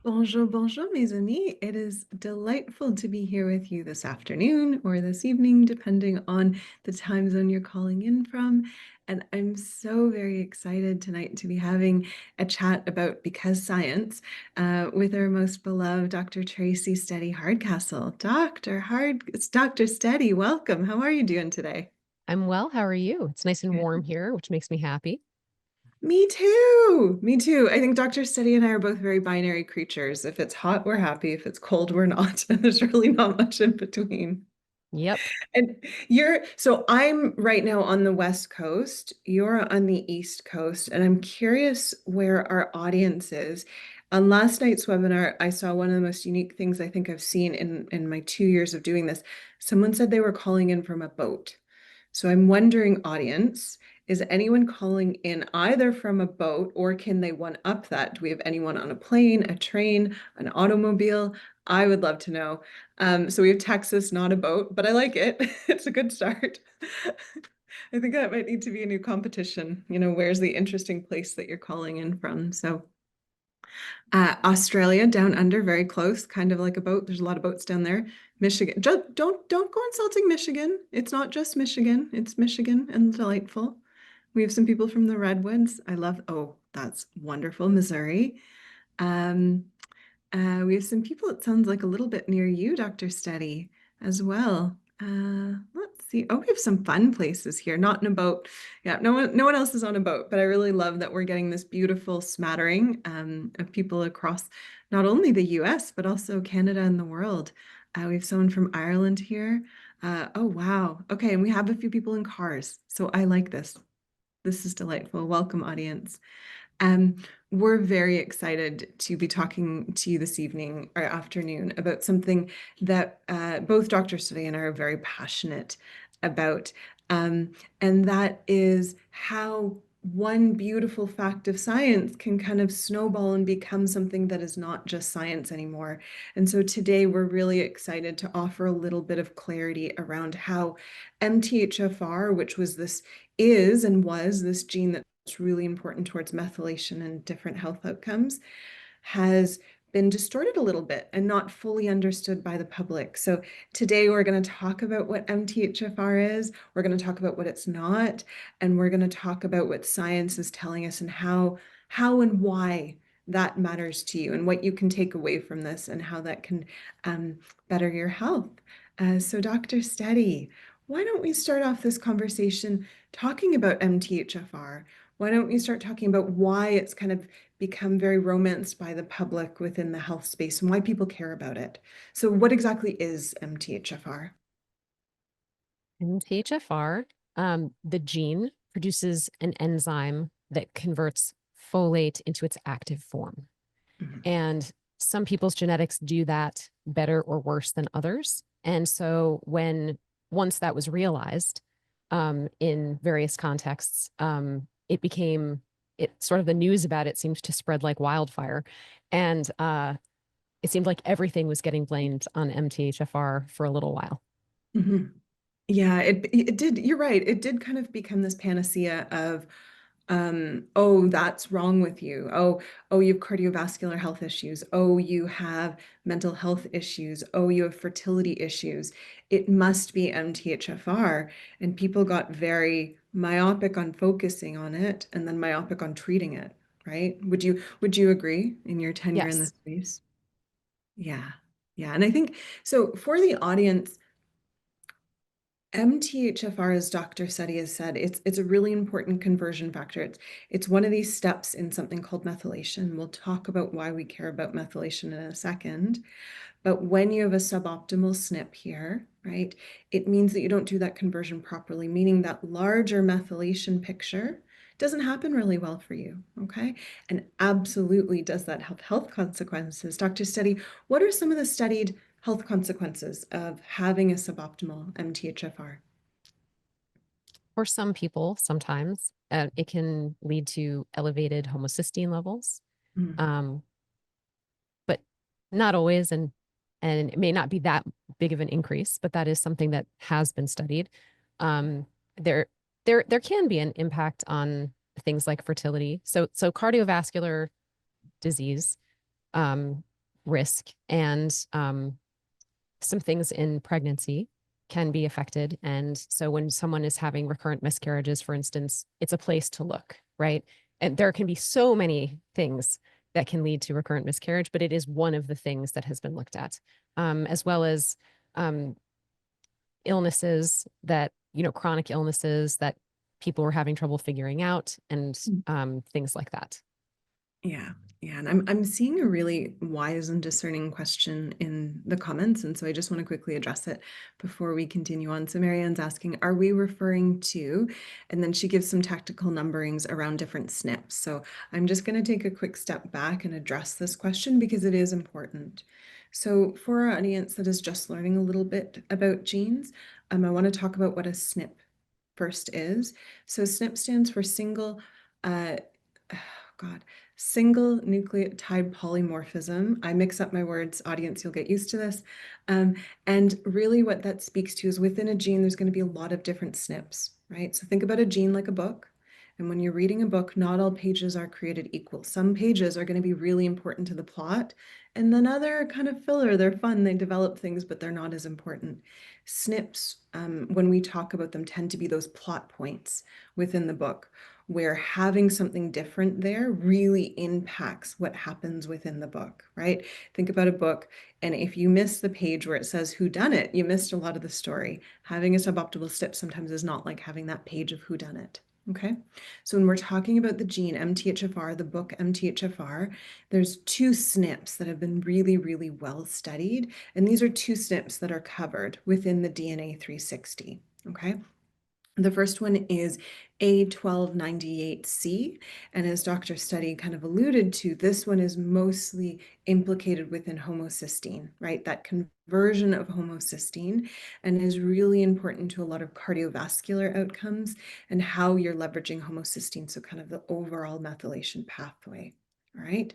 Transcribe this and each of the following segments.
Bonjour, bonjour, mes amis. It is delightful to be here with you this afternoon or this evening, depending on the time zone you're calling in from. And I'm so very excited tonight to be having a chat about Because Science with our most beloved Dr. Tracy Steady Hardcastle. It's Dr. Steady, welcome. How are you doing today? I'm well. How are you? It's nice and Good. warm here, which makes me happy. Me too. Me too. I think Dr. Steady and I are both very binary creatures. If it's hot, we're happy. If it's cold, we're not. And there's really not much in between. Yep. And so I'm right now on the West Coast. You're on the East Coast. And I'm curious where our audience is. On last night's webinar, I saw one of the most unique things I think I've seen in my 2 years of doing this. Someone said they were calling in from a boat. So I'm wondering, audience, is anyone calling in either from a boat or can they one up that? Do we have anyone on a plane, a train, an automobile? I would love to know. So we have Texas, not a boat, but I like it. It's a good start. I think that might need to be a new competition. Where's the interesting place that you're calling in from? So Australia, down under, very close, kind of like a boat. There's a lot of boats down there. Michigan, don't go insulting Michigan. It's not just Michigan. It's Michigan and delightful. We have some people from the Redwoods. Oh, that's wonderful. Missouri. Um, we have some people, it sounds like a little bit near you, Dr. Steady, as well. Let's see. Oh, we have some fun places here, not in a boat. Yeah, no one else is on a boat, but I really love that we're getting this beautiful smattering of people across not only the US, but also Canada and the world. We have someone from Ireland here. Oh, wow. Okay, and we have a few people in cars. So I like this. This is delightful. Welcome, audience. Um, we're very excited to be talking to you this evening or afternoon about something that both Dr. Steady and I are very passionate about. And that is how one beautiful fact of science can kind of snowball and become something that is not just science anymore. And so today we're really excited to offer a little bit of clarity around how MTHFR, which was this gene that's really important towards methylation and different health outcomes, has been distorted a little bit and not fully understood by the public. So today we're going to talk about what MTHFR is, we're going to talk about what it's not, and we're going to talk about what science is telling us and how and why that matters to you and what you can take away from this and how that can better your health. So Dr. Steady, why don't we start off this conversation talking about MTHFR? Why don't we start talking about why it's kind of become very romanced by the public within the health space and why people care about it? So what exactly is MTHFR? MTHFR, the gene produces an enzyme that converts folate into its active form. Mhm. And some people's genetics do that better or worse than others. And so once that was realized in various contexts, it sort of the news about it seemed to spread like wildfire. And it seemed like everything was getting blamed on MTHFR for a little while. Mhm. Yeah, it did. You're right. It did kind of become this panacea of, oh, that's wrong with you. Oh, you have cardiovascular health issues. Oh, you have mental health issues. Oh, you have fertility issues. It must be MTHFR. And people got very myopic on focusing on it and then myopic on treating it, right? Would you agree in your tenure in this Yes. space? Yeah. Yeah. And I think so for the audience, MTHFR, as Dr. Seti has said, it's a really important conversion factor. It's one of these steps in something called methylation. We'll talk about why we care about methylation in a second. But when you have a suboptimal SNP here, right, it means that you don't do that conversion properly, meaning that larger methylation picture doesn't happen really well for you, okay? And absolutely does that have health consequences. Dr. Steady, what are some of the studied health consequences of having a suboptimal MTHFR? For some people, sometimes it can lead to elevated homocysteine levels, Mm. um, but not always. And it may not be that big of an increase, but that is something that has been studied. Um, there, there can be an impact on things like fertility. So cardiovascular disease risk, and some things in pregnancy can be affected. And so when someone is having recurrent miscarriages, for instance, it's a place to look, right? And there can be so many things that can lead to recurrent miscarriage, but it is one of the things that has been looked at, as well as illnesses that, chronic illnesses that people were having trouble figuring out, and things like that. Yeah. Yeah. And I'm seeing a really wise and discerning question in the comments. And so I just want to quickly address it before we continue on. So Marianne's asking, are we referring to, and then she gives some tactical numberings around different SNPs. So I'm just going to take a quick step back and address this question because it is important. So for our audience that is just learning a little bit about genes, I want to talk about what a SNP first is. So SNP stands for single nucleotide polymorphism. I mix up my words, audience, you'll get used to this. And really what that speaks to is within a gene, there's going to be a lot of different SNPs, right? So think about a gene like a book. And when you're reading a book, not all pages are created equal. Some pages are going to be really important to the plot, and then other kind of filler. They're fun, they develop things, but they're not as important. SNPs, when we talk about them, tend to be those plot points within the book, where having something different there really impacts what happens within the book, right? Think about a book, and if you miss the page where it says who done it, you missed a lot of the story. Having a suboptimal SNP sometimes is not like having that page of who done it. Okay, so when we're talking about the gene MTHFR, the book MTHFR, there's two SNPs that have been really, really well studied. And these are two SNPs that are covered within the DNA 360. Okay. The first one is A1298C, and as Dr. Study kind of alluded to, this one is mostly implicated within homocysteine, right? That conversion of homocysteine, and is really important to a lot of cardiovascular outcomes and how you're leveraging homocysteine, so kind of the overall methylation pathway, all right?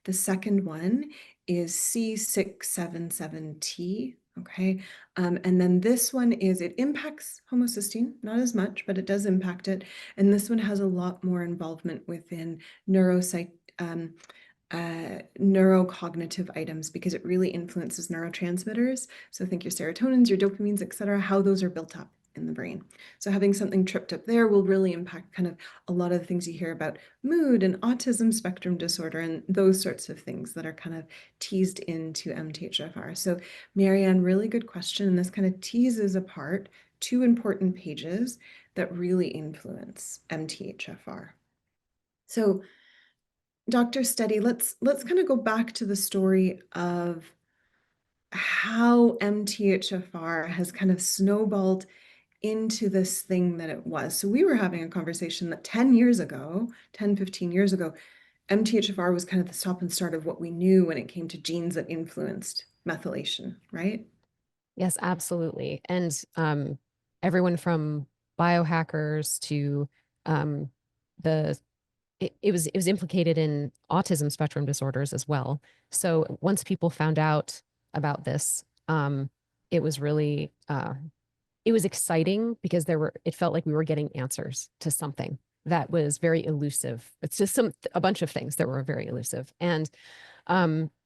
The second one is C677T, okay? And then this one it impacts homocysteine, not as much, but it does impact it. And this one has a lot more involvement within neurocognitive items because it really influences neurotransmitters. So think your serotonins, your dopamines, et cetera, how those are built up in the brain. So having something tripped up there will really impact kind of a lot of the things you hear about mood and autism spectrum disorder and those sorts of things that are kind of teased into MTHFR. So Marianne, really good question. And this kind of teases apart two important pages that really influence MTHFR. So Dr. Steady, let's kind of go back to the story of how MTHFR has kind of snowballed into this thing that it was. So we were having a conversation that 10 years ago, 10, 15 years ago, MTHFR was kind of the stop and start of what we knew when it came to genes that influenced methylation, right? Yes, absolutely. And everyone from biohackers to the it was implicated in autism spectrum disorders as well. So once people found out about this, it was really it was exciting because it felt like we were getting answers to something that was very elusive. It's just a bunch of things that were very elusive. And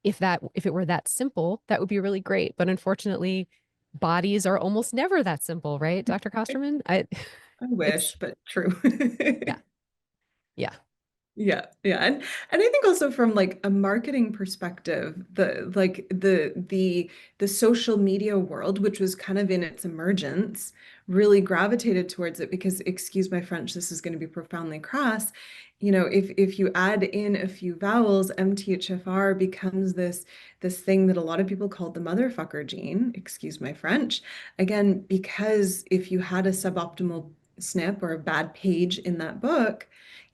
if it were that simple, that would be really great. But unfortunately, bodies are almost never that simple, right, Dr. Kosterman? I It's wish, but true. yeah, yeah. Yeah, yeah. And I think also from like a marketing perspective, the social media world, which was kind of in its emergence, really gravitated towards it because, excuse my French, this is going to be profoundly crass. If you add in a few vowels, MTHFR becomes this thing that a lot of people called the motherfucker gene, excuse my French. Again, because if you had a suboptimal SNP or a bad page in that book,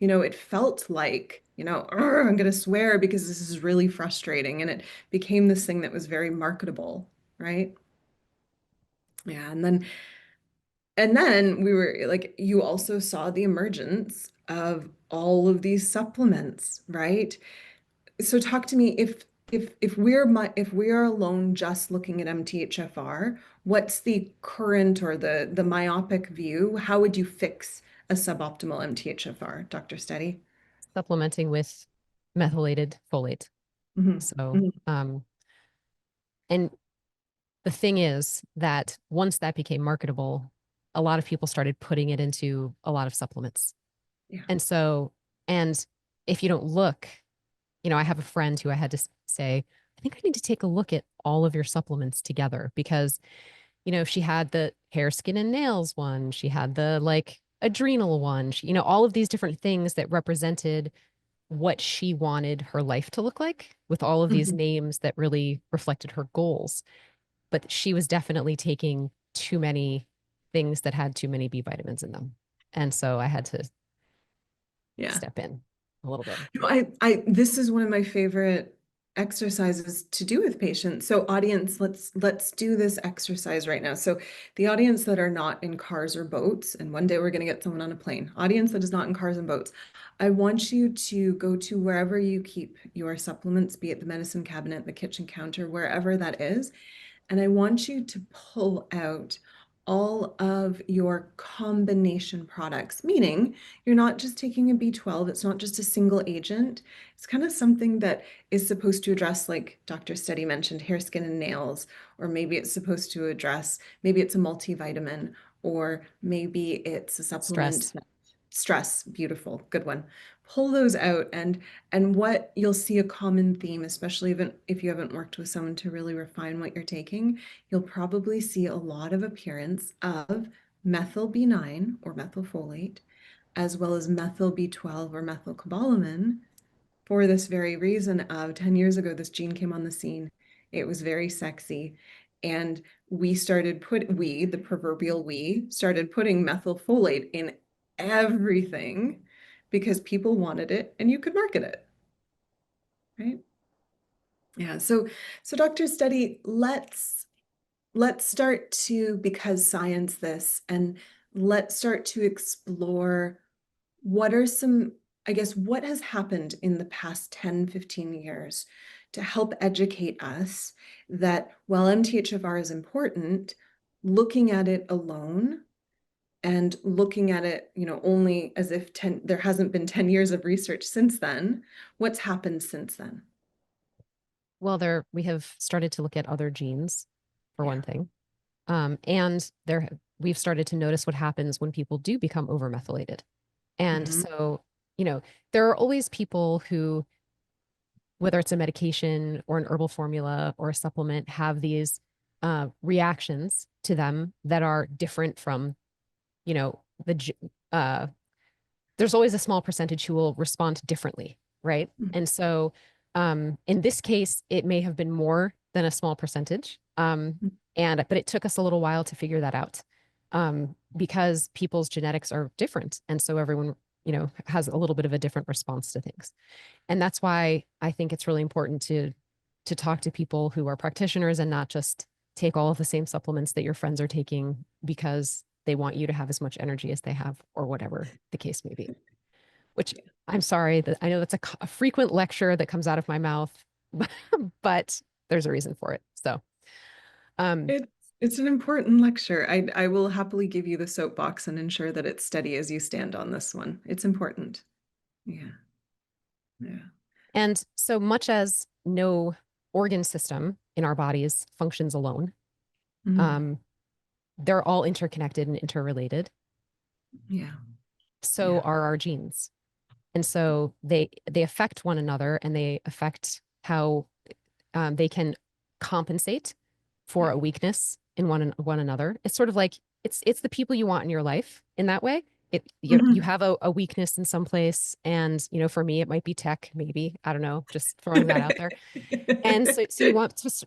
it felt like, I'm going to swear because this is really frustrating. And it became this thing that was very marketable, right? Yeah. And then we were like, you also saw the emergence of all of these supplements, right? So talk to me if we are alone just looking at MTHFR, what's the current or the myopic view? How would you fix a suboptimal MTHFR, Dr. Steady? Supplementing with methylated folate. Mhm, So mhm. And the thing is that once that became marketable, a lot of people started putting it into a lot of supplements. Yeah. And so, and if you don't look, I have a friend who I had to say, I think I need to take a look at all of your supplements together because, she had the hair, skin, and nails one. She had the like adrenal one, all of these different things that represented what she wanted her life to look like with all of these Mhm. names that really reflected her goals. But she was definitely taking too many things that had too many B vitamins in them. And so I had to Yeah. step in a little bit. No, this is one of my favorite exercises to do with patients. So audience, let's do this exercise right now. So the audience that are not in cars or boats, and one day we're going to get someone on a plane. Audience that is not in cars and boats. I want you to go to wherever you keep your supplements, be it the medicine cabinet, the kitchen counter, wherever that is. And I want you to pull out all of your combination products, meaning you're not just taking a B12, it's not just a single agent. It's kind of something that is supposed to address, like Dr. Steady mentioned, hair, skin, and nails, or maybe it's supposed to address, maybe it's a multivitamin, or maybe it's a supplement Stress. that stress, beautiful, good one. Pull those out and what you'll see a common theme, especially even if you haven't worked with someone to really refine what you're taking, you'll probably see a lot of appearance of methyl B9 or methylfolate, as well as methyl B12 or methylcobalamin for this very reason of 10 years ago, this gene came on the scene. It was very sexy. And the proverbial we, started putting methylfolate in everything because people wanted it and you could market it, right? Yeah. So Dr. Steady, let's start to, because science this, and let's start to explore what are some, I guess, what has happened in the past 10, 15 years to help educate us that while MTHFR is important, looking at it alone and looking at it, only as if there hasn't been 10 years of research since then, what's happened since then? Well, we have started to look at other genes, for Yeah. one thing. And we've started to notice what happens when people do become overmethylated. And Mhm. so, there are always people who, whether it's a medication or an herbal formula or a supplement, have these reactions to them that are different from, you know, uh, there's always a small percentage who will respond differently, right? Mhm. And so, in this case, it may have been more than a small percentage, but it took us a little while to figure that out, because people's genetics are different, and so everyone, has a little bit of a different response to things, and that's why I think it's really important to talk to people who are practitioners and not just take all of the same supplements that your friends are taking because they want you to have as much energy as they have or whatever the case may be. Which I'm sorry that I know that's a frequent lecture that comes out of my mouth, but there's a reason for it. So, um, It's an important lecture. I will happily give you the soapbox and ensure that it's steady as you stand on this one. It's important. Yeah. Yeah. and so much as no organ system in our bodies functions alone, Mhm. um, they're all interconnected and interrelated. Yeah. So Yeah. are our genes. And so they affect one another and they affect how they can compensate for Yeah. a weakness in one another. It's sort of like it's the people you want in your life in that way. You Mhm. have a weakness in some place, and for me it might be tech, maybe I don't know, just throwing that out there. And so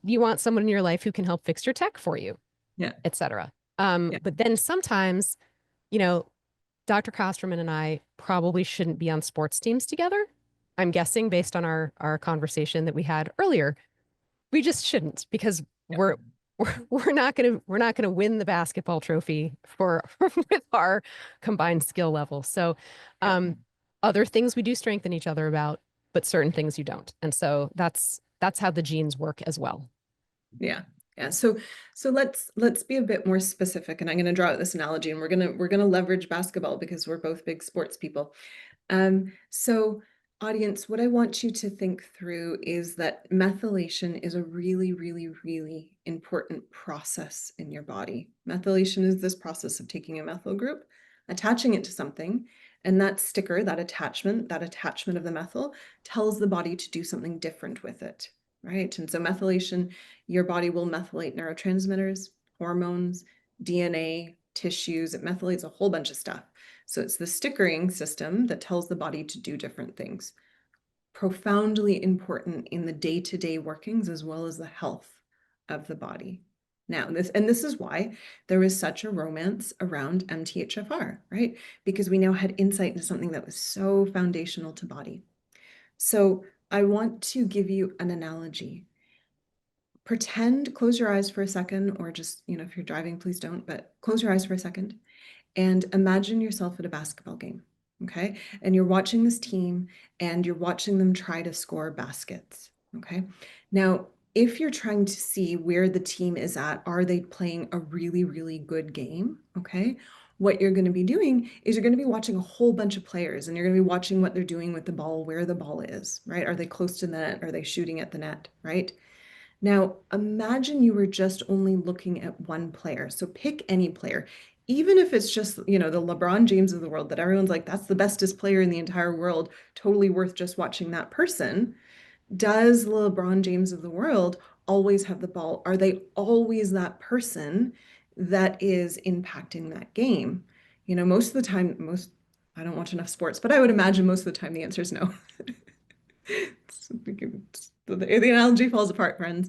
you want someone in your life who can help fix your tech for you, Yeah. etc. Yeah. But then sometimes, you know, Dr. Kosterman and I probably shouldn't be on sports teams together. I'm guessing based on our conversation that we had earlier, we just shouldn't because we're not gonna win the basketball trophy for with our combined skill level. So, Yeah. um, other things we do strengthen each other about, but certain things you don't. And so that's how the genes work as well. Yeah. Yeah. So let's be a bit more specific. And I'm going to draw out this analogy and we're gonna leverage basketball because we're both big sports people. So Audience, what I want you to think through is that methylation is a really, really, really important process in your body. Methylation is this process of taking a methyl group, attaching it to something, and that sticker, that attachment of the methyl tells the body to do something different with it, right? And so methylation, your body will methylate neurotransmitters, hormones, DNA, tissues. It methylates a whole bunch of stuff. So it's the stickering system that tells the body to do different things. Profoundly important in the day-to-day workings as well as the health of the body. Now, this is why there was such a romance around MTHFR, right? Because we now had insight into something that was so foundational to body. So I want to give you an analogy. Pretend, close your eyes for a second, or just, if you're driving, please don't, but close your eyes for a second and imagine yourself at a basketball game, okay? And you're watching this team and you're watching them try to score baskets, okay? Now, if you're trying to see where the team is at, are they playing a really, really good game, okay? What you're going to be doing is you're going to be watching a whole bunch of players and you're going to be watching what they're doing with the ball, where the ball is, right? Are they close to the net? Are they shooting at the net, right? Now, imagine you were just only looking at one player. So pick any player, even if it's just, the LeBron James of the world that everyone's like, that's the bestest player in the entire world, totally worth just watching that person. Does the LeBron James of the world always have the ball? Are they always that person that is impacting that game? Most of the time, I don't watch enough sports, but I would imagine most of the time the answer is no. The analogy falls apart, friends.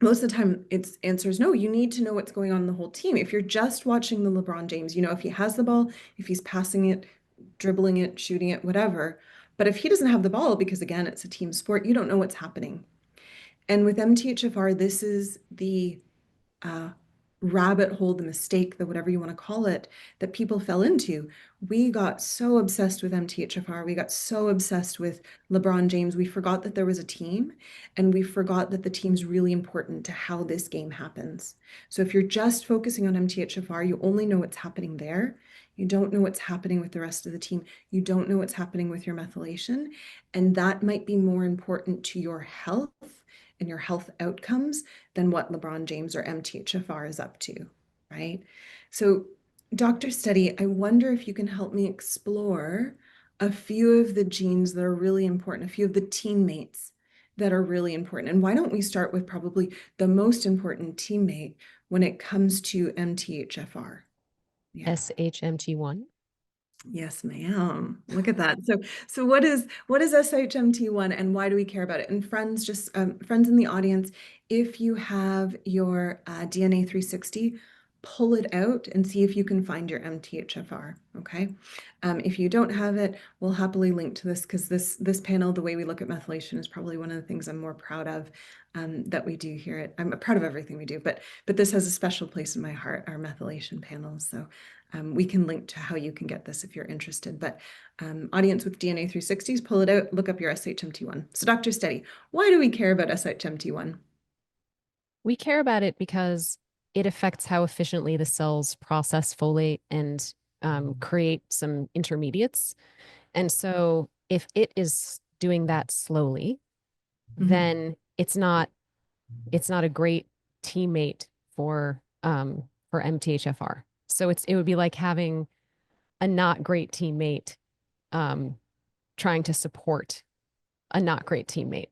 Most of the time, its answer is no. You need to know what's going on in the whole team. If you're just watching the LeBron James, if he has the ball, if he's passing it, dribbling it, shooting it, whatever. But if he doesn't have the ball, because again, it's a team sport, you don't know what's happening. And with MTHFR, this is the uh, rabbit hole, the mistake, the whatever you want to call it, that people fell into. We got so obsessed with MTHFR. We got so obsessed with LeBron James. We forgot that there was a team, and we forgot that the team's really important to how this game happens. So if you're just focusing on MTHFR, you only know what's happening there. You don't know what's happening with the rest of the team. You don't know what's happening with your methylation. And that might be more important to your health and your health outcomes than what LeBron James or MTHFR is up to, right? So, Dr. Steady, I wonder if you can help me explore a few of the genes that are really important, a few of the teammates that are really important. And why don't we start with probably the most important teammate when it comes to MTHFR? Yeah. SHMT1. Yes, ma'am. Look at that. So what is SHMT1 and why do we care about it? And friends, just friends in the audience, if you have your DNA 360, pull it out and see if you can find your MTHFR. Okay. If you don't have it, we'll happily link to this because this panel, the way we look at methylation, is probably one of the things I'm more proud of that we do here. I'm proud of everything we do, but this has a special place in my heart, our methylation panels. So we can link to how you can get this if you're interested. But audience with DNA 360s, pull it out, look up your SHMT1. So Dr. Steady, why do we care about SHMT1? We care about it because it affects how efficiently the cells process folate and create some intermediates. And so if it is doing that slowly, then it's not a great teammate for MTHFR. So it would be like having a not great teammate trying to support a not great teammate.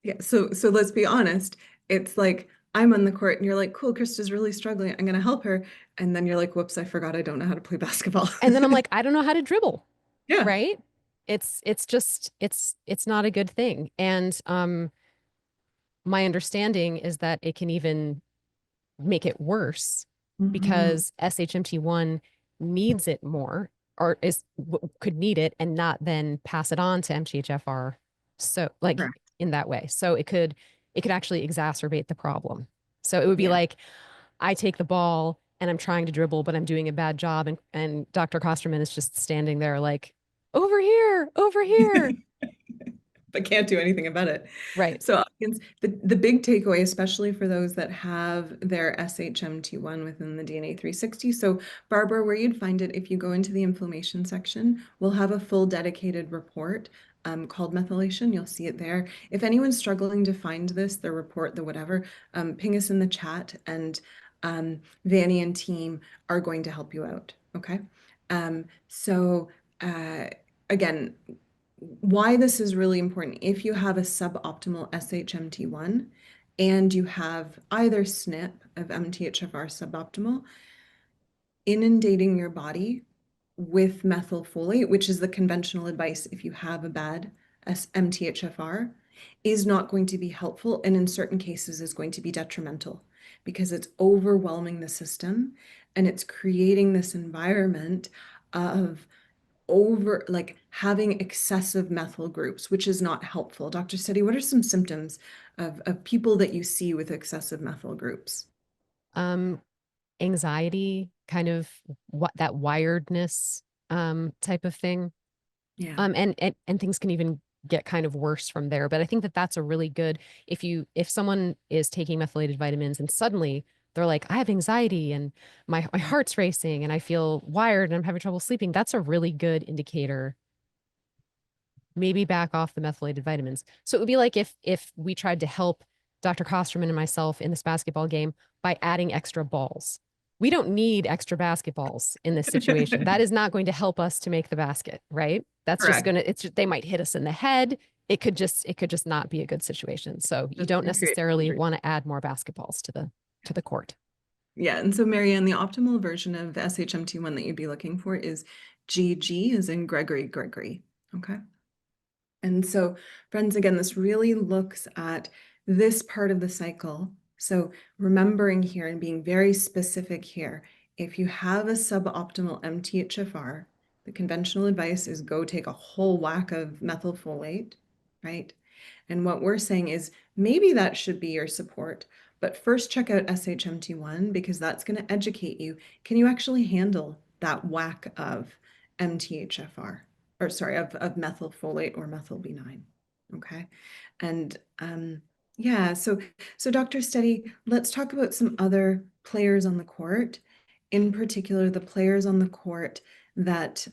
Yeah, so let's be honest. It's like I'm on the court and you're like, cool, Krista's really struggling. I'm gonna help her. And then you're like, whoops, I forgot I don't know how to play basketball. And then I'm like, I don't know how to dribble. Yeah. Right? It's just it's not a good thing. And my understanding is that it can even make it worse because SHMT1 needs it more or could need it and not then pass it on to MTHFR. So like Correct. in that way. So it could actually exacerbate the problem. So it would be like I take the ball and I'm trying to dribble, but I'm doing a bad job. And Dr. Kosterman is just standing there like, over here, over here. but can't do anything about it. Right. So the big takeaway, especially for those that have their SHMT1 within the DNA 360. So Barbara, where you'd find it, if you go into the inflammation section, we'll have a full dedicated report called methylation. You'll see it there. If anyone's struggling to find this, the report, the whatever, ping us in the chat, and Vanny and team are going to help you out. Okay. So again, why this is really important. If you have a suboptimal SHMT1 and you have either SNP of MTHFR suboptimal, inundating your body with methylfolate, which is the conventional advice if you have a bad MTHFR, is not going to be helpful, and in certain cases is going to be detrimental because it's overwhelming the system and it's creating this environment of like having excessive methyl groups, which is not helpful. Dr. Steady, what are some symptoms of people that you see with excessive methyl groups? Anxiety, kind of what that wiredness type of thing. Yeah. And things can even get kind of worse from there. But I think that that's a really good, if someone is taking methylated vitamins and suddenly they're like, I have anxiety and my heart's racing and I feel wired and I'm having trouble sleeping, that's a really good indicator. Maybe back off the methylated vitamins. So it would be like if we tried to help Dr. Kosterman and myself in this basketball game by adding extra balls. We don't need extra basketballs in this situation. That is not going to help us to make the basket, right? That's just Correct. gonna, it's just, they might hit us in the head. It could just not be a good situation. So you Just don't recreate necessarily injury. want to add more basketballs to the court. Yeah, and so Marianne, the optimal version of the SHMT1 that you'd be looking for is GG, as in Gregory. Okay. And so, friends, again, this really looks at this part of the cycle. So remembering here and being very specific here, if you have a suboptimal MTHFR, the conventional advice is go take a whole whack of methylfolate, right? And what we're saying is maybe that should be your support, but first check out SHMT1 because that's going to educate you. Can you actually handle that whack of MTHFR? Or sorry, of methylfolate or methyl B9. Okay. And yeah, so Dr. Steady, let's talk about some other players on the court, in particular, the players on the court that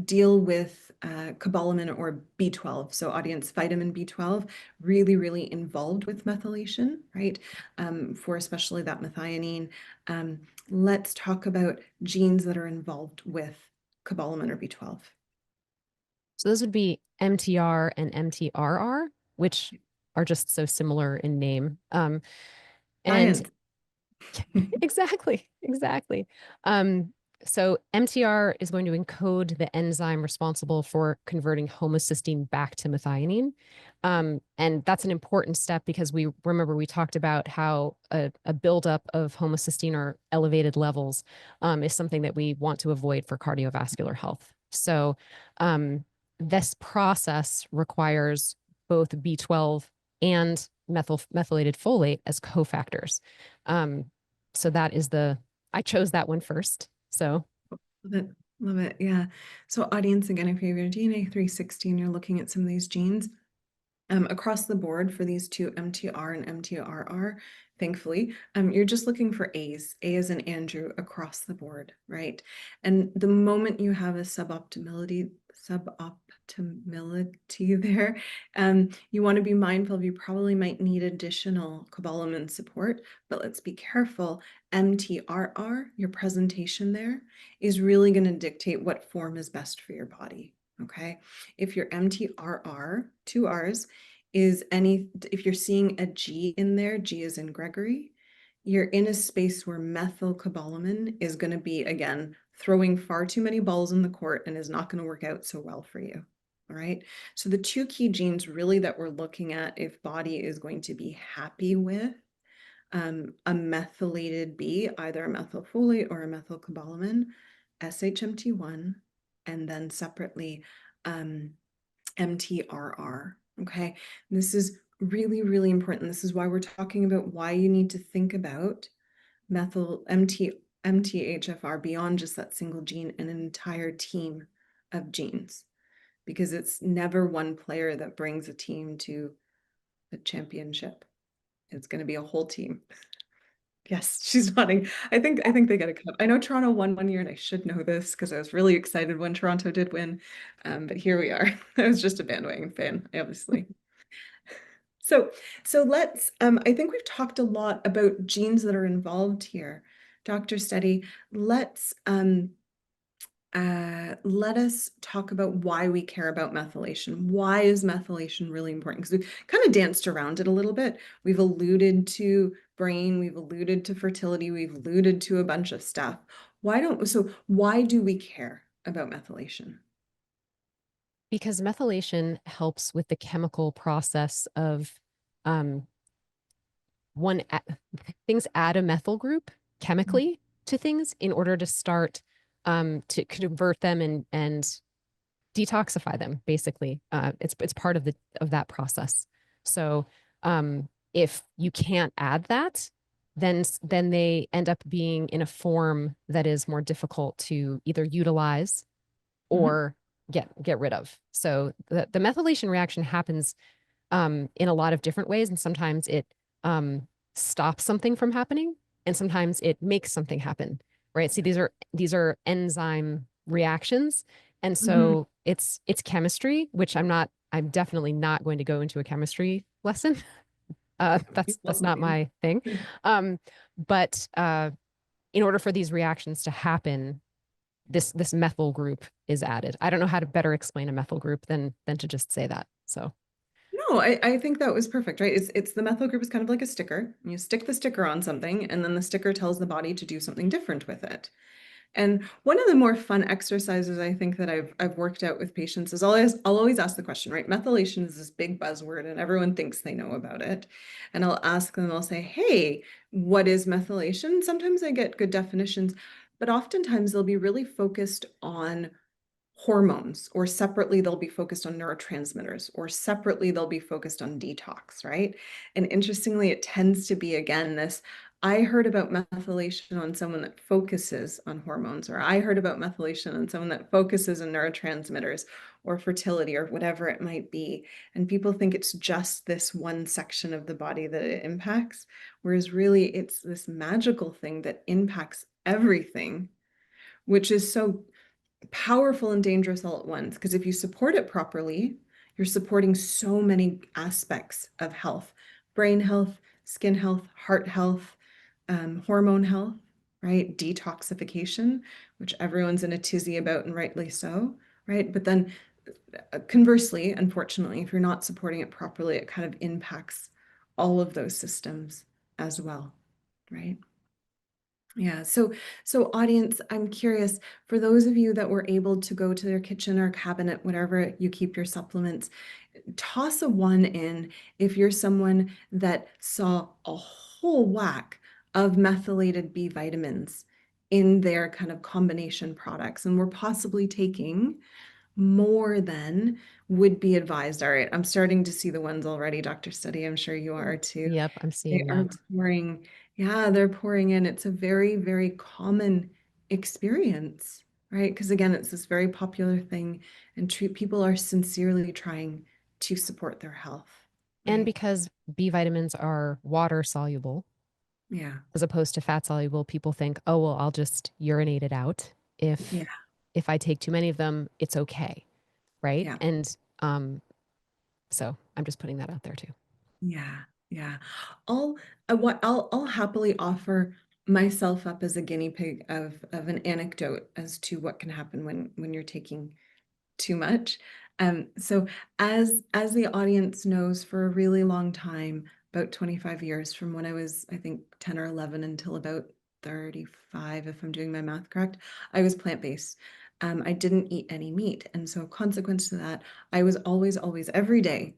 deal with cobalamin or B12. So audience, vitamin B12, really, really involved with methylation, right? For especially that methionine. Let's talk about genes that are involved with cobalamin or B12. So those would be MTR and MTRR, which are just so similar in name. And Science. exactly. So MTR is going to encode the enzyme responsible for converting homocysteine back to methionine. And that's an important step because we talked about how a buildup of homocysteine or elevated levels is something that we want to avoid for cardiovascular health. So this process requires both B12 and methylated folate as cofactors. So that is I chose that one first. So Love it. Love it. Yeah. So audience, again, if you have your DNA 360 and you're looking at some of these genes, across the board for these two MTR and MTRR, thankfully, you're just looking for A's, A as in Andrew, across the board, right? And the moment you have a suboptimality there, you want to be mindful of you probably might need additional cobalamin support, but let's be careful. MTRR, your presentation there, is really going to dictate what form is best for your body. Okay, if your MTRR, two R's, if you're seeing a G in there, G is in Gregory, you're in a space where methylcobalamin is going to be, again, throwing far too many balls in the court and is not going to work out so well for you. All right. So the two key genes really that we're looking at if body is going to be happy with a methylated B, either a methylfolate or a methylcobalamin, SHMT1, and then separately MTRR. Okay, this is really, really important. This is why we're talking about why you need to think about MTHFR beyond just that single gene and an entire team of genes. because it's never one player that brings a team to the championship. It's going to be a whole team. Yes, she's nodding. I think they get a cup. I know Toronto won one year, and I should know this because I was really excited when Toronto did win. But here we are. I was just a bandwagon fan, obviously. So, let's. I think we've talked a lot about genes that are involved here, Dr. Steady. Let us talk about why we care about methylation. Why is methylation really important? Because we've kind of danced around it a little bit. We've alluded to brain, we've alluded to fertility, we've alluded to a bunch of stuff. Why do we care about methylation? Because methylation helps with the chemical process of um, things add a methyl group chemically to things in order to start to convert them and detoxify them. Basically, it's part of that process. So if you can't add that, then they end up being in a form that is more difficult to either utilize or get rid of. So the methylation reaction happens in a lot of different ways, and sometimes it stops something from happening, and sometimes it makes something happen. Right? See, these are enzyme reactions, and so it's chemistry, which I'm definitely not going to go into a chemistry lesson. That's not my thing. But in order for these reactions to happen, this methyl group is added. I don't know how to better explain a methyl group than to just say that. So No, I think that was perfect, right? It's the methyl group is kind of like a sticker. You stick the sticker on something, and then the sticker tells the body to do something different with it. And one of the more fun exercises I think that I've worked out with patients is I'll always ask the question, right? Methylation is this big buzzword and everyone thinks they know about it. And I'll ask them, I'll say, hey, what is methylation? Sometimes I get good definitions, but oftentimes they'll be really focused on hormones, or separately they'll be focused on neurotransmitters, or separately they'll be focused on detox, right? And interestingly, it tends to be, again, this I heard about methylation on someone that focuses on hormones, or I heard about methylation on someone that focuses on neurotransmitters or fertility or whatever it might be. And people think it's just this one section of the body that it impacts, whereas really it's this magical thing that impacts everything, which is so powerful and dangerous all at once. Because if you support it properly, you're supporting so many aspects of health: brain health, skin health, heart health, hormone health, right? Detoxification, which everyone's in a tizzy about, and rightly so, right? But then conversely, unfortunately, if you're not supporting it properly, it kind of impacts all of those systems as well, right? Yeah, so audience, I'm curious, for those of you that were able to go to their kitchen or cabinet, whatever you keep your supplements, toss a 1 in if you're someone that saw a whole whack of methylated B vitamins in their kind of combination products and were possibly taking more than would be advised. All right, I'm starting to see the ones already, Dr. Study. I'm sure you are too. yep, I'm They seeing are that. pouring. Yeah, they're pouring in. It's a very, very common experience, right? Because again, it's this very popular thing, and people are sincerely trying to support their health, And right? because B vitamins are water soluble Yeah, as opposed to fat soluble, people think, oh, well, I'll just urinate it out. yeah, If I take too many of them, it's okay. Right. yeah. And so I'm just putting that out there too. Yeah, yeah. I'll I'll happily offer myself up as a guinea pig of an anecdote as to what can happen when you're taking too much. So as the audience knows, for a really long time, about 25 years from when I was, I think, 10 or 11 until about 35, if I'm doing my math correct, I was plant-based. I didn't eat any meat. And so consequence to that, I was always, every day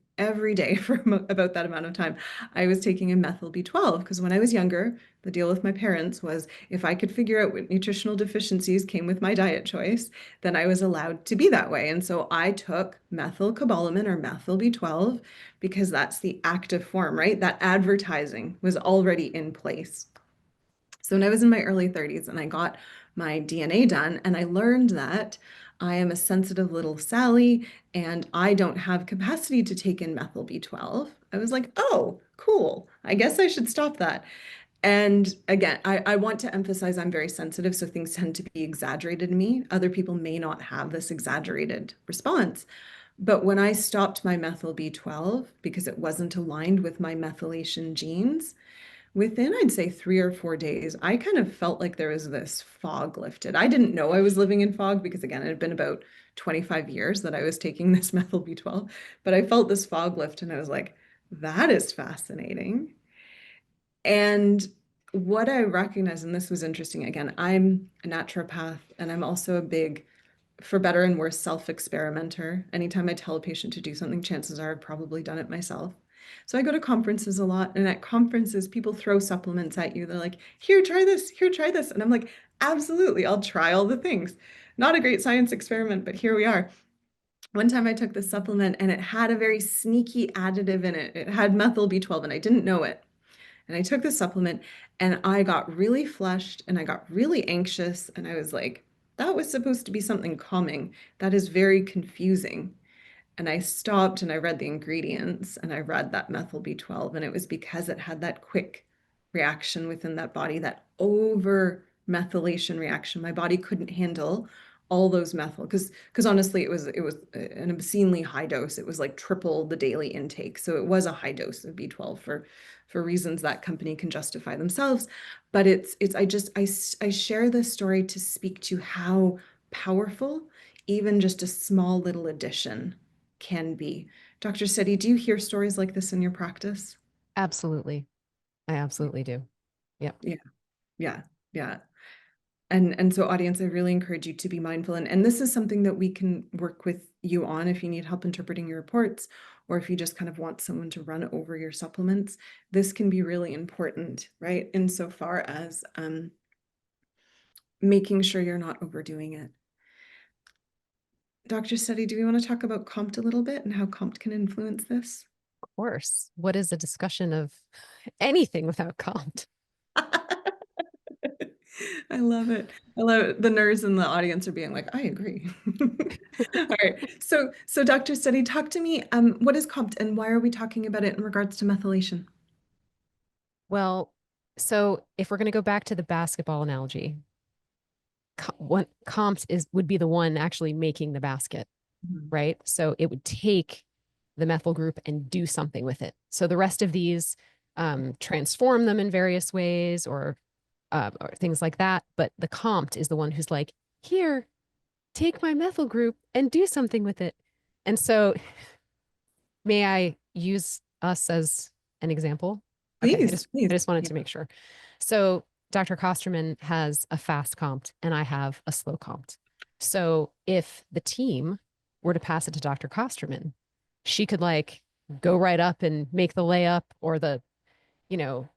for about that amount of time, I was taking a methyl B12 because when I was younger, the deal with my parents was if I could figure out what nutritional deficiencies came with my diet choice, then I was allowed to be that way. And so I took methylcobalamin or methyl B12 because that's the active form, right? That advertising was already in place. So when I was in my early 30s and I got my DNA done, and I learned that I am a sensitive little Sally and I don't have capacity to take in methyl B12. I was like, oh, cool. I guess I should stop that. And again, I want to emphasize I'm very sensitive, so things tend to be exaggerated in me. Other people may not have this exaggerated response. But when I stopped my methyl B12 because it wasn't aligned with my methylation genes, within I'd say 3 or 4 days, I kind of felt like there was this fog lifted. I didn't know I was living in fog because, again, it had been about 25 years that I was taking this methyl B12, but I felt this fog lift and I was like, that is fascinating. And what I recognize, and this was interesting, again, I'm a naturopath and I'm also a big, for better and worse, self-experimenter. Anytime I tell a patient to do something, chances are I've probably done it myself. So I go to conferences a lot, and at conferences, people throw supplements at you. They're like, here, try this, here, try this. And I'm like, absolutely, I'll try all the things. Not a great science experiment, but here we are. One time I took this supplement and it had a very sneaky additive in it. It had methyl B12 and I didn't know it. And I took the supplement and I got really flushed and I got really anxious. And I was like, that was supposed to be something calming. That is very confusing. And I stopped and I read the ingredients and I read that methyl B12. And it was because it had that quick reaction within that body, that over methylation reaction. My body couldn't handle all those methyl because honestly it was an obscenely high dose. It was like triple the daily intake. So it was a high dose of B12 for reasons that company can justify themselves. But I share this story to speak to how powerful even just a small little addition can be. Dr. Seti, do you hear stories like this in your practice? Absolutely. I absolutely do. Yep. Yeah, yeah, yeah. And so audience, I really encourage you to be mindful. And this is something that we can work with you on if you need help interpreting your reports, or if you just kind of want someone to run over your supplements. This can be really important, right? Insofar as making sure you're not overdoing it. Dr. Seti, do we want to talk about COMT a little bit and how COMT can influence this? Of course. What is a discussion of anything without COMT? I love it. I love it. The nerds in the audience are being like, I agree. All right. So Dr. Study, talk to me. What is COMT and why are we talking about it in regards to methylation? Well, so if we're going to go back to the basketball analogy, what COMT would be the one actually making the basket, Mhm. right? So it would take the methyl group and do something with it. So the rest of these transform them in various ways or things like that. But the COMT is the one who's like, here, take my methyl group and do something with it. And so may I use us as an example? Okay, Please, I please. just wanted Yeah. to make sure. So Dr. Kosterman has a fast COMT and I have a slow COMT. So if the team were to pass it to Dr. Kosterman, she could like go right up and make the layup or the, you know,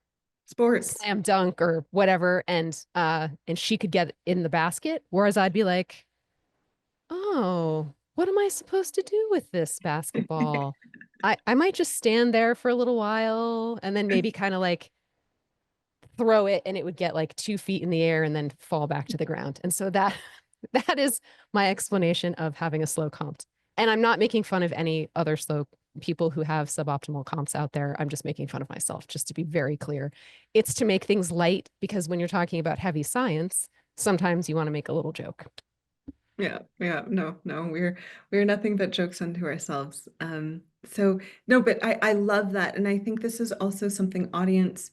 Sports. slam dunk or whatever, and she could get in the basket, whereas I'd be like, oh, what am I supposed to do with this basketball? I might just stand there for a little while and then maybe kind of like throw it and it would get like 2 feet in the air and then fall back to the ground. And so that that is my explanation of having a slow COMT. And I'm not making fun of any other slow people who have suboptimal COMTs out there. I'm just making fun of myself, just to be very clear. It's to make things light because when you're talking about heavy science, sometimes you want to make a little joke. Yeah, yeah, no, no, we're nothing but jokes unto ourselves. So no, but I love that. And I think this is also something audience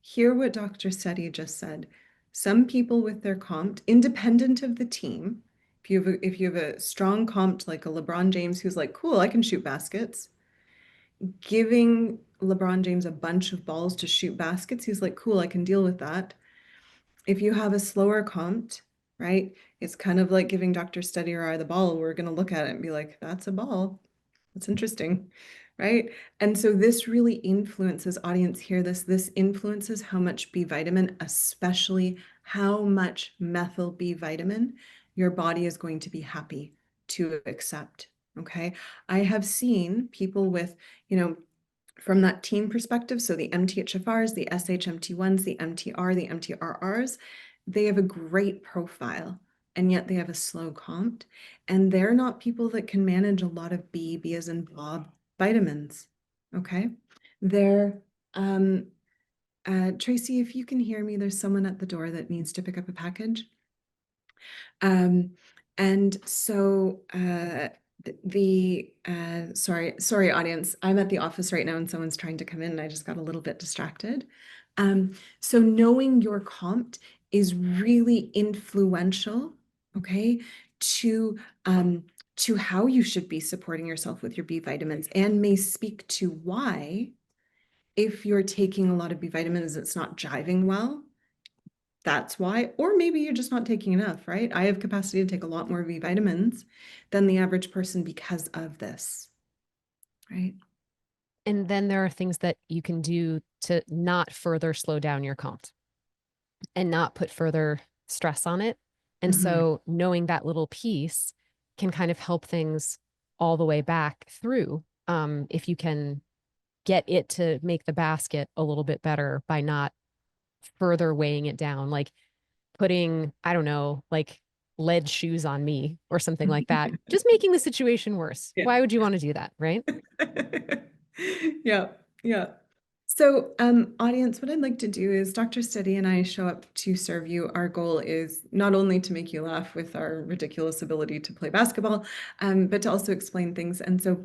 hear what Dr. Seti just said. Some people with their COMT, independent of the team, if you have a strong COMT like a LeBron James who's like, cool, I can shoot baskets, giving LeBron James a bunch of balls to shoot baskets, he's like, cool, I can deal with that. If you have a slower COMT, right, it's kind of like giving Dr. Study or I the ball. We're going to look at it and be like, that's a ball. That's interesting, right? And so this really influences, audience, hear this, this influences how much B vitamin, especially how much methyl B vitamin your body is going to be happy to accept, okay? I have seen people with, from that team perspective, so the MTHFRs, the SHMT1s, the MTR, the MTRRs, they have a great profile. and yet they have a slow COMT, and they're not people that can manage a lot of B as in Bob vitamins, okay? They're, Tracy, if you can hear me, there's someone at the door that needs to pick up a package. And so sorry, audience, I'm at the office right now and someone's trying to come in and I just got a little bit distracted. So knowing your COMT is really influential, okay, to how you should be supporting yourself with your B vitamins, and may speak to why, if you're taking a lot of B vitamins, it's not jiving well. That's why, or maybe you're just not taking enough, right? I have capacity to take a lot more B vitamins than the average person because of this, right? And then there are things that you can do to not further slow down your COMT and not put further stress on it. And so knowing that little piece can kind of help things all the way back through, if you can get it to make the basket a little bit better by not further weighing it down, like putting, I don't know, like lead shoes on me or something like that, just making the situation worse. Yeah. Why would you want to do that, right? Yeah, yeah. So, audience, what I'd like to do is Dr. Steady and I show up to serve you. Our goal is not only to make you laugh with our ridiculous ability to play basketball, but to also explain things. And so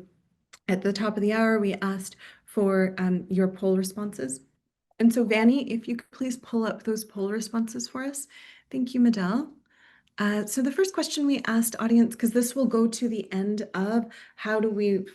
at the top of the hour, we asked for your poll responses. And so, Vanny, if you could please pull up those poll responses for us. Thank you, Medell. So the first question we asked audience, because this will go to the end of how do we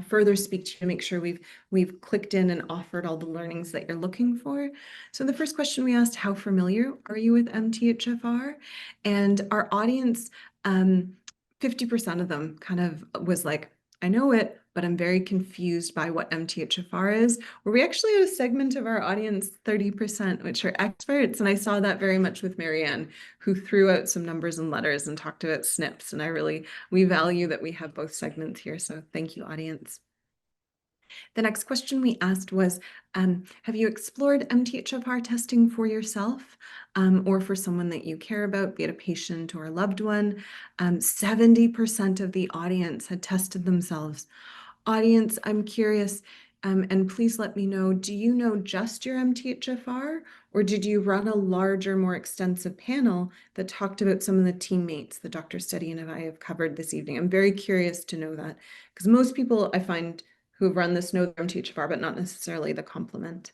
further speak to you to make sure we've clicked in and offered all the learnings that you're looking for. So the first question we asked, how familiar are you with MTHFR? And our audience, 50% of them kind of was like, I know it, but I'm very confused by what MTHFR is. Where we actually had a segment of our audience, 30%, which are experts. And I saw that very much with Marianne, who threw out some numbers and letters and talked about SNPs. And we value that we have both segments here. So thank you, audience. The next question we asked was, have you explored MTHFR testing for yourself or for someone that you care about, be it a patient or a loved one? 70% of the audience had tested themselves. Audience, I'm curious, and please let me know, do you know just your MTHFR, or did you run a larger, more extensive panel that talked about some of the teammates that Dr. Steady and I have covered this evening? I'm very curious to know that, because most people I find who have run this know their MTHFR, but not necessarily the complement.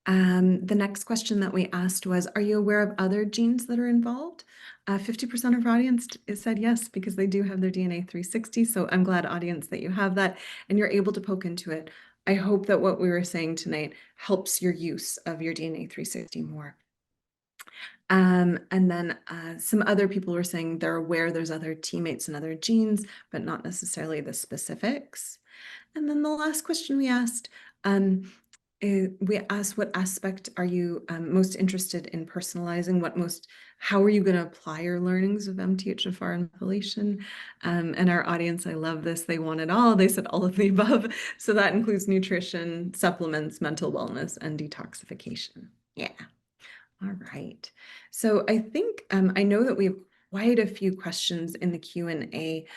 The next question that we asked was, are you aware of other genes that are involved? 50% of our audience said yes, because they do have their DNA 360. So I'm glad, audience, that you have that and you're able to poke into it. I hope that what we were saying tonight helps your use of your DNA 360 more. And then some other people were saying they're aware there's other teammates and other genes, but not necessarily the specifics. And then the last question we asked, what aspect are you most interested in personalizing? How are you going to apply your learnings of MTHFR and methylation? And our audience, I love this, they want it all. They said all of the above. So that includes nutrition, supplements, mental wellness, and detoxification. Yeah. All right. So I think I know that we have quite a few questions in the Q&A,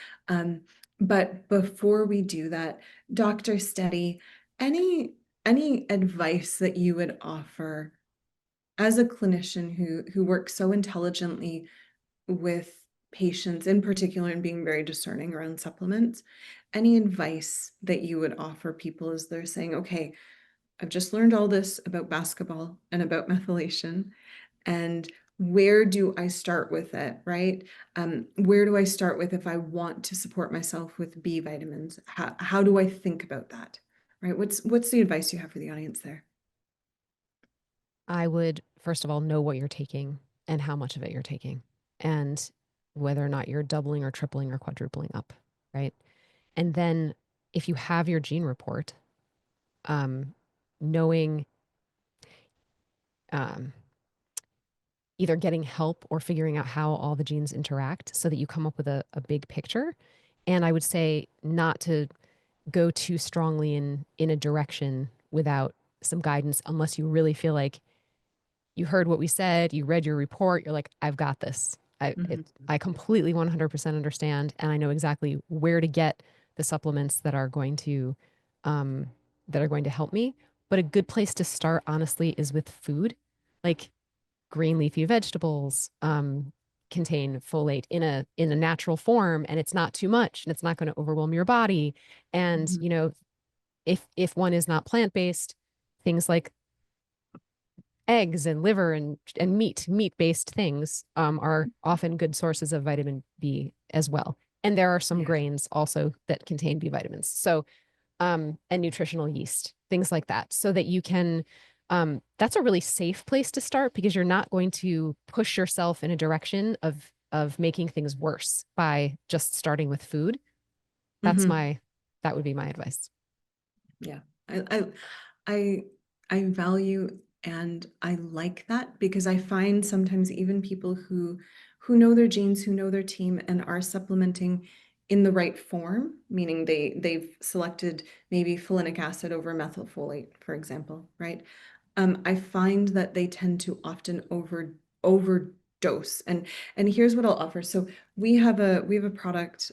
but before we do that, Dr. Steady, any advice that you would offer as a clinician who works so intelligently with patients in particular and being very discerning around supplements, any advice that you would offer people as they're saying, okay, I've just learned all this about basketball and about methylation, and where do I start with it, right? Where do I start with if I want to support myself with B vitamins? How do I think about that, right? What's the advice you have for the audience there? I would, first of all, know what you're taking and how much of it you're taking, and whether or not you're doubling or tripling or quadrupling up, right? And then if you have your gene report, knowing either getting help or figuring out how all the genes interact so that you come up with a big picture. And I would say not to go too strongly in a direction without some guidance, unless you really feel like you heard what we said, you read your report, you're like, I've got this. I completely 100% understand, and I know exactly where to get the supplements that are going to help me. But a good place to start, honestly, is with food. Like green leafy vegetables contain folate in a natural form, and it's not too much, and it's not going to overwhelm your body. And Mhm. you know, if one is not plant-based, things like eggs and liver and meat-based things are often good sources of vitamin B as well. And there are some Yeah. grains also that contain B vitamins. So and nutritional yeast, things like that, so that you can that's a really safe place to start, because you're not going to push yourself in a direction of making things worse by just starting with food. That's Mhm. my that would be my advice. Yeah. I, I I I value and I like that because I find sometimes even people who know their genes, who know their team and are supplementing in the right form, meaning they've selected maybe folinic acid over methylfolate, for example, right? I find that they tend to often overdose. And here's what I'll offer. So we have a product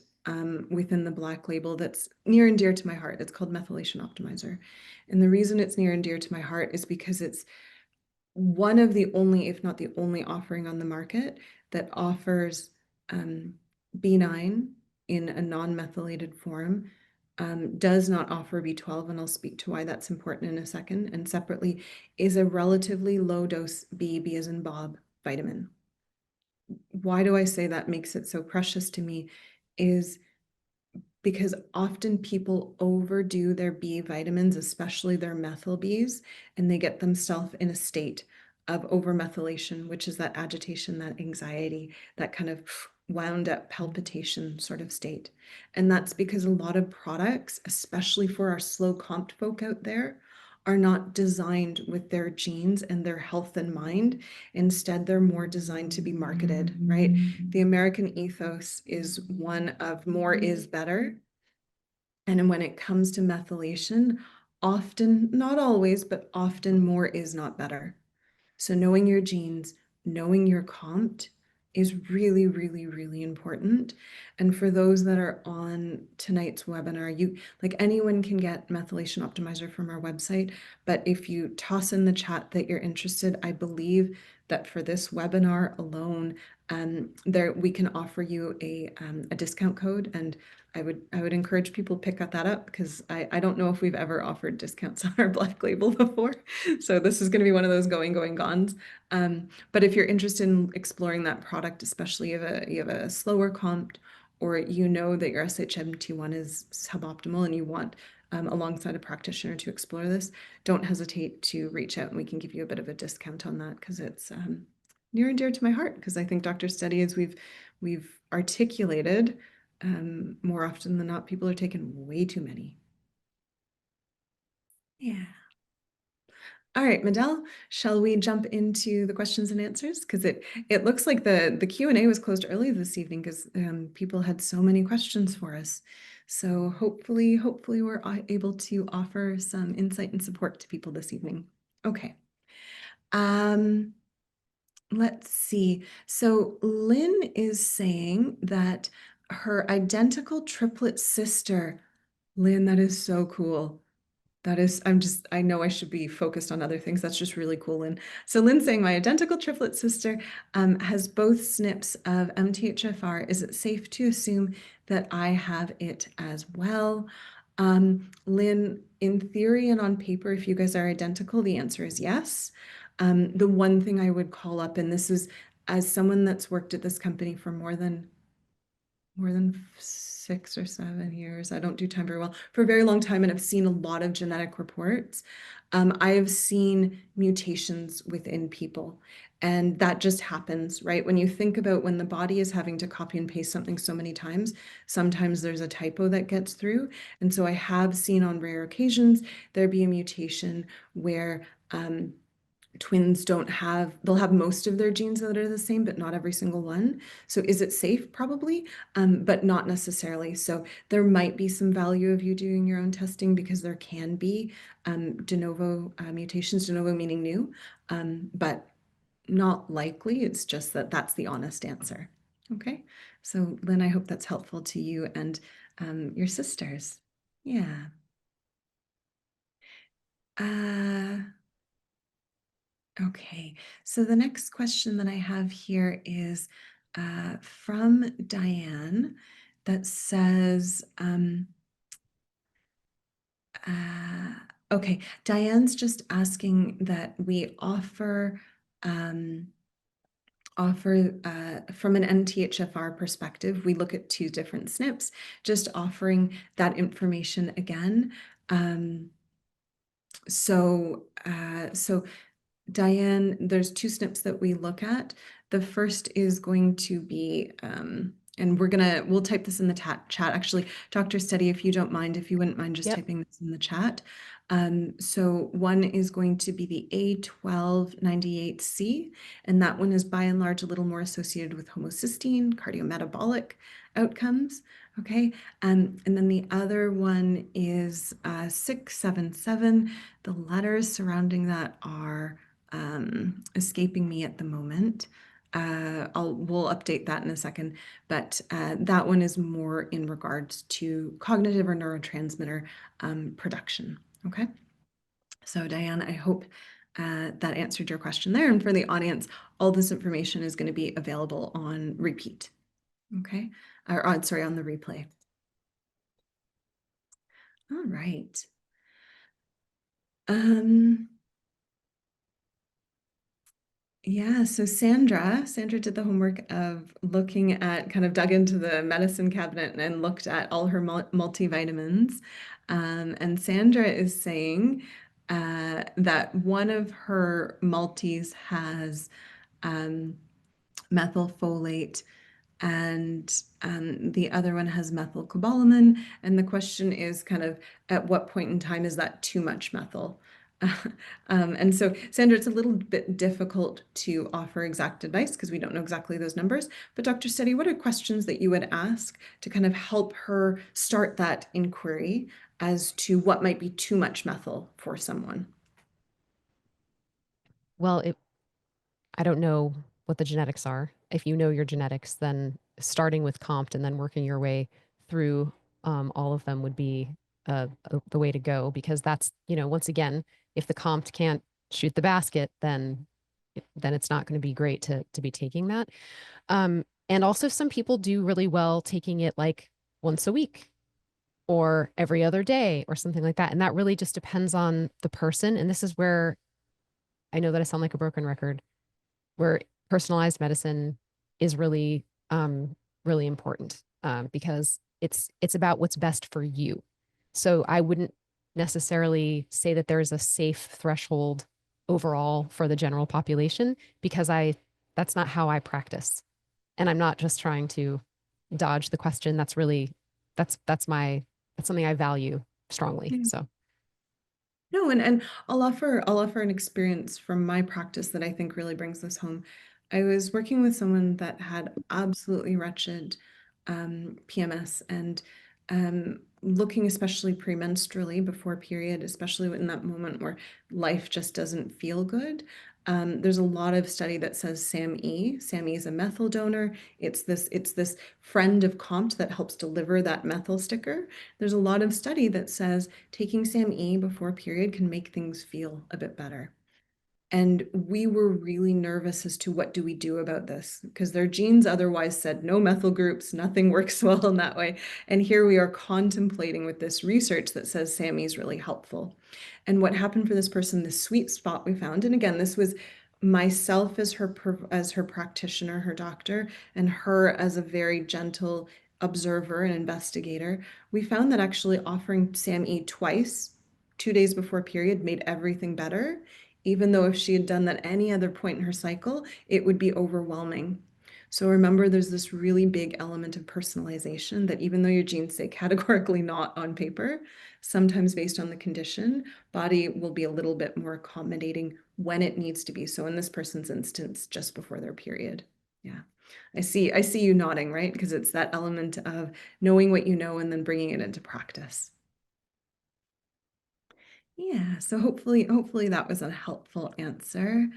within the Black Label that's near and dear to my heart. It's called Methylation Optimizer. And the reason it's near and dear to my heart is because it's one of the only, if not the only offering on the market that offers um, B9 in a non-methylated form, does not offer B12, and I'll speak to why that's important in a second, and separately is a relatively low dose B as in Bob vitamin. Why do I say that makes it so precious to me is because often people overdo their B vitamins, especially their methyl Bs, and they get themselves in a state of overmethylation, which is that agitation, that anxiety, that kind of wound up palpitation sort of state. And that's because a lot of products, especially for our slow COMT folk out there, are not designed with their genes and their health in mind. Instead, they're more designed to be marketed, right? The American ethos is one of more is better. And when it comes to methylation, often, not always, but often more is not better. So knowing your genes, knowing your COMT is really, really, really important. And for those that are on tonight's webinar, you like anyone can get Methylation Optimizer from our website, but if you toss in the chat that you're interested, I believe that for this webinar alone, there we can offer you a discount code, and I would encourage people to pick that up because I don't know if we've ever offered discounts on our Black Label before. So this is going to be one of those going, gones. But if you're interested in exploring that product, especially if you have a slower COMT or you know that your SHMT1 is suboptimal and you want alongside a practitioner to explore this, don't hesitate to reach out and we can give you a bit of a discount on that because it's near and dear to my heart because I think Dr. Steady, as we've articulated, more often than not, people are taking way too many. Yeah. All right, Medell, shall we jump into the questions and answers? Because it looks like the Q&A was closed early this evening because people had so many questions for us. So hopefully we're able to offer some insight and support to people this evening. Okay. Let's see. So Lynn is saying that her identical triplet sister, Lynn, that is so cool. That is, I know I should be focused on other things. That's just really cool, Lynn. So Lynn's saying my identical triplet sister has both SNPs of MTHFR. Is it safe to assume that I have it as well? Lynn, in theory and on paper, if you guys are identical, the answer is yes. The one thing I would call up, and this is as someone that's worked at this company for more than 6 or 7 years. I don't do time very well for a very long time, and I've seen a lot of genetic reports. I have seen mutations within people, and that just happens, right? When you think about when the body is having to copy and paste something so many times, sometimes there's a typo that gets through. And so I have seen on rare occasions there be a mutation where twins they'll have most of their genes that are the same, but not every single one. So is it safe? Probably, but not necessarily. So there might be some value of you doing your own testing because there can be de novo mutations, de novo meaning new, but not likely. It's just that that's the honest answer. Okay, so Lynn, I hope that's helpful to you and your sisters. Yeah. Okay, so the next question that I have here is from Diane that says, okay, Diane's just asking that we offer from an MTHFR perspective, we look at 2 different SNPs, just offering that information again. So Diane, there's 2 SNPs that we look at. The first is going to be, and we'll type this in the chat. Actually, Dr. Steady, if you don't mind, if you wouldn't mind just Yep. typing this in the chat. So one is going to be the A1298C, and that one is by and large a little more associated with homocysteine, cardiometabolic outcomes. Okay, and then the other one is 677. The letters surrounding that are escaping me at the moment. We'll update that in a second, but that one is more in regards to cognitive or neurotransmitter production. Okay, so Diane, I hope that answered your question there. And for the audience, all this information is going to be available on repeat. Okay, or sorry, on the replay. All right. Yeah, so Sandra did the homework of looking at, kind of dug into the medicine cabinet and looked at all her multivitamins. And Sandra is saying that one of her multis has methylfolate and the other one has methylcobalamin. And the question is kind of at what point in time is that too much methyl? And so, Sandra, it's a little bit difficult to offer exact advice because we don't know exactly those numbers. But Dr. Steady, what are questions that you would ask to kind of help her start that inquiry as to what might be too much methyl for someone? Well, I don't know what the genetics are. If you know your genetics, then starting with COMT and then working your way through all of them would be the way to go, because that's, once again, if the COMT can't shoot the basket, then it's not going to be great to be taking that. And also some people do really well taking it like once a week or every other day or something like that. And that really just depends on the person. And this is where I know that I sound like a broken record, where personalized medicine is really, really important, because it's about what's best for you. So I wouldn't necessarily say that there's a safe threshold overall for the general population, because that's not how I practice. And I'm not just trying to dodge the question. That's something I value strongly. Yeah. So. No, and I'll offer an experience from my practice that I think really brings this home. I was working with someone that had absolutely wretched PMS and looking especially premenstrually before period, especially in that moment where life just doesn't feel good. There's a lot of study that says SAMe. SAMe is a methyl donor. It's this friend of COMT that helps deliver that methyl sticker. There's a lot of study that says taking SAMe before period can make things feel a bit better. And we were really nervous as to what do we do about this, because their genes otherwise said no methyl groups, nothing works well in that way. And here we are contemplating with this research that says SAMe is really helpful. And what happened for this person, the sweet spot we found, and again, this was myself as her practitioner, her doctor, and her as a very gentle observer and investigator, we found that actually offering SAMe twice, 2 days before period, made everything better, even though if she had done that any other point in her cycle, it would be overwhelming. So remember, there's this really big element of personalization that even though your genes say categorically not on paper, sometimes based on the condition, body will be a little bit more accommodating when it needs to be. So in this person's instance, just before their period. Yeah. I see you nodding, right? Because it's that element of knowing what you know and then bringing it into practice. Yeah, so hopefully that was a helpful answer.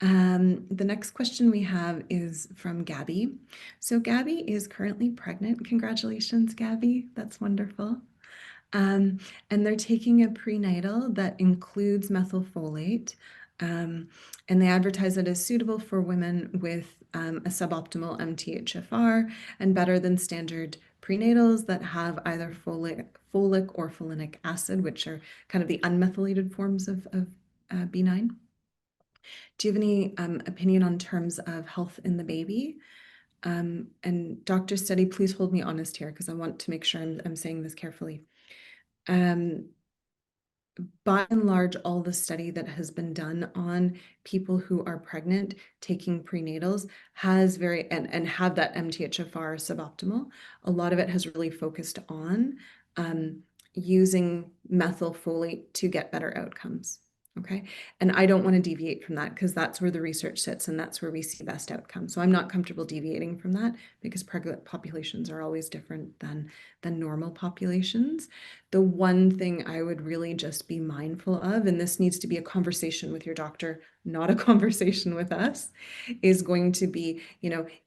The next question we have is from Gabby. So Gabby is currently pregnant. Congratulations, Gabby. That's wonderful. And they're taking a prenatal that includes methylfolate. And they advertise it as suitable for women with a suboptimal MTHFR and better than standard prenatals that have either folic or folinic acid, which are kind of the unmethylated forms of B9. Do you have any opinion on terms of health in the baby? And Dr. Steady, please hold me honest here because I want to make sure I'm saying this carefully. By and large, all the study that has been done on people who are pregnant taking prenatals has and have that MTHFR suboptimal. A lot of it has really focused on using methylfolate to get better outcomes. Okay. And I don't want to deviate from that because that's where the research sits and that's where we see best outcomes. So I'm not comfortable deviating from that because pregnant populations are always different than normal populations. The one thing I would really just be mindful of, and this needs to be a conversation with your doctor, not a conversation with us, is going to be,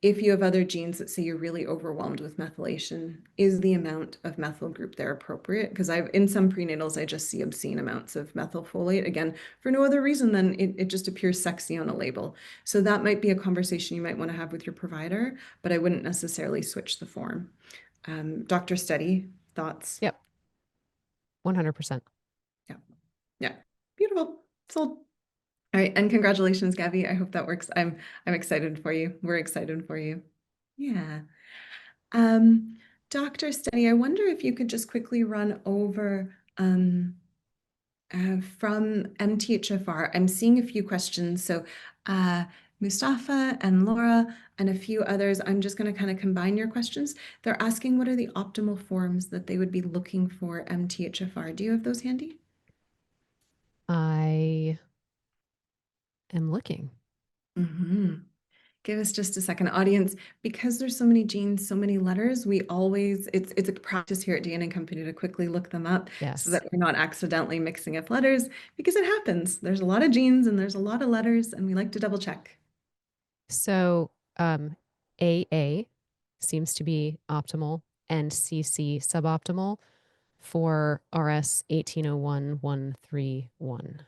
if you have other genes that say you're really overwhelmed with methylation, is the amount of methyl group there appropriate? Because in some prenatals, I just see obscene amounts of methylfolate, again, for no other reason than it just appears sexy on a label. So that might be a conversation you might want to have with your provider, but I wouldn't necessarily switch the form. Dr. Steady, thoughts? Yep. 100%. Yeah. Yeah. Beautiful. Sold. All right. And congratulations, Gabby. I hope that works. I'm excited for you. We're excited for you. Yeah. Dr. Steady, I wonder if you could just quickly run over from MTHFR. I'm seeing a few questions. So Mustafa and Laura and a few others, I'm just going to kind of combine your questions. They're asking what are the optimal forms that they would be looking for MTHFR. Do you have those handy? I am looking. Give us just a second, audience. Because there's so many genes, so many letters, it's a practice here at DNA Company to quickly look them up so that we're not accidentally mixing up letters, because it happens. There's a lot of genes and there's a lot of letters, and we like to double check. So AA seems to be optimal and CC suboptimal for RS 1801131.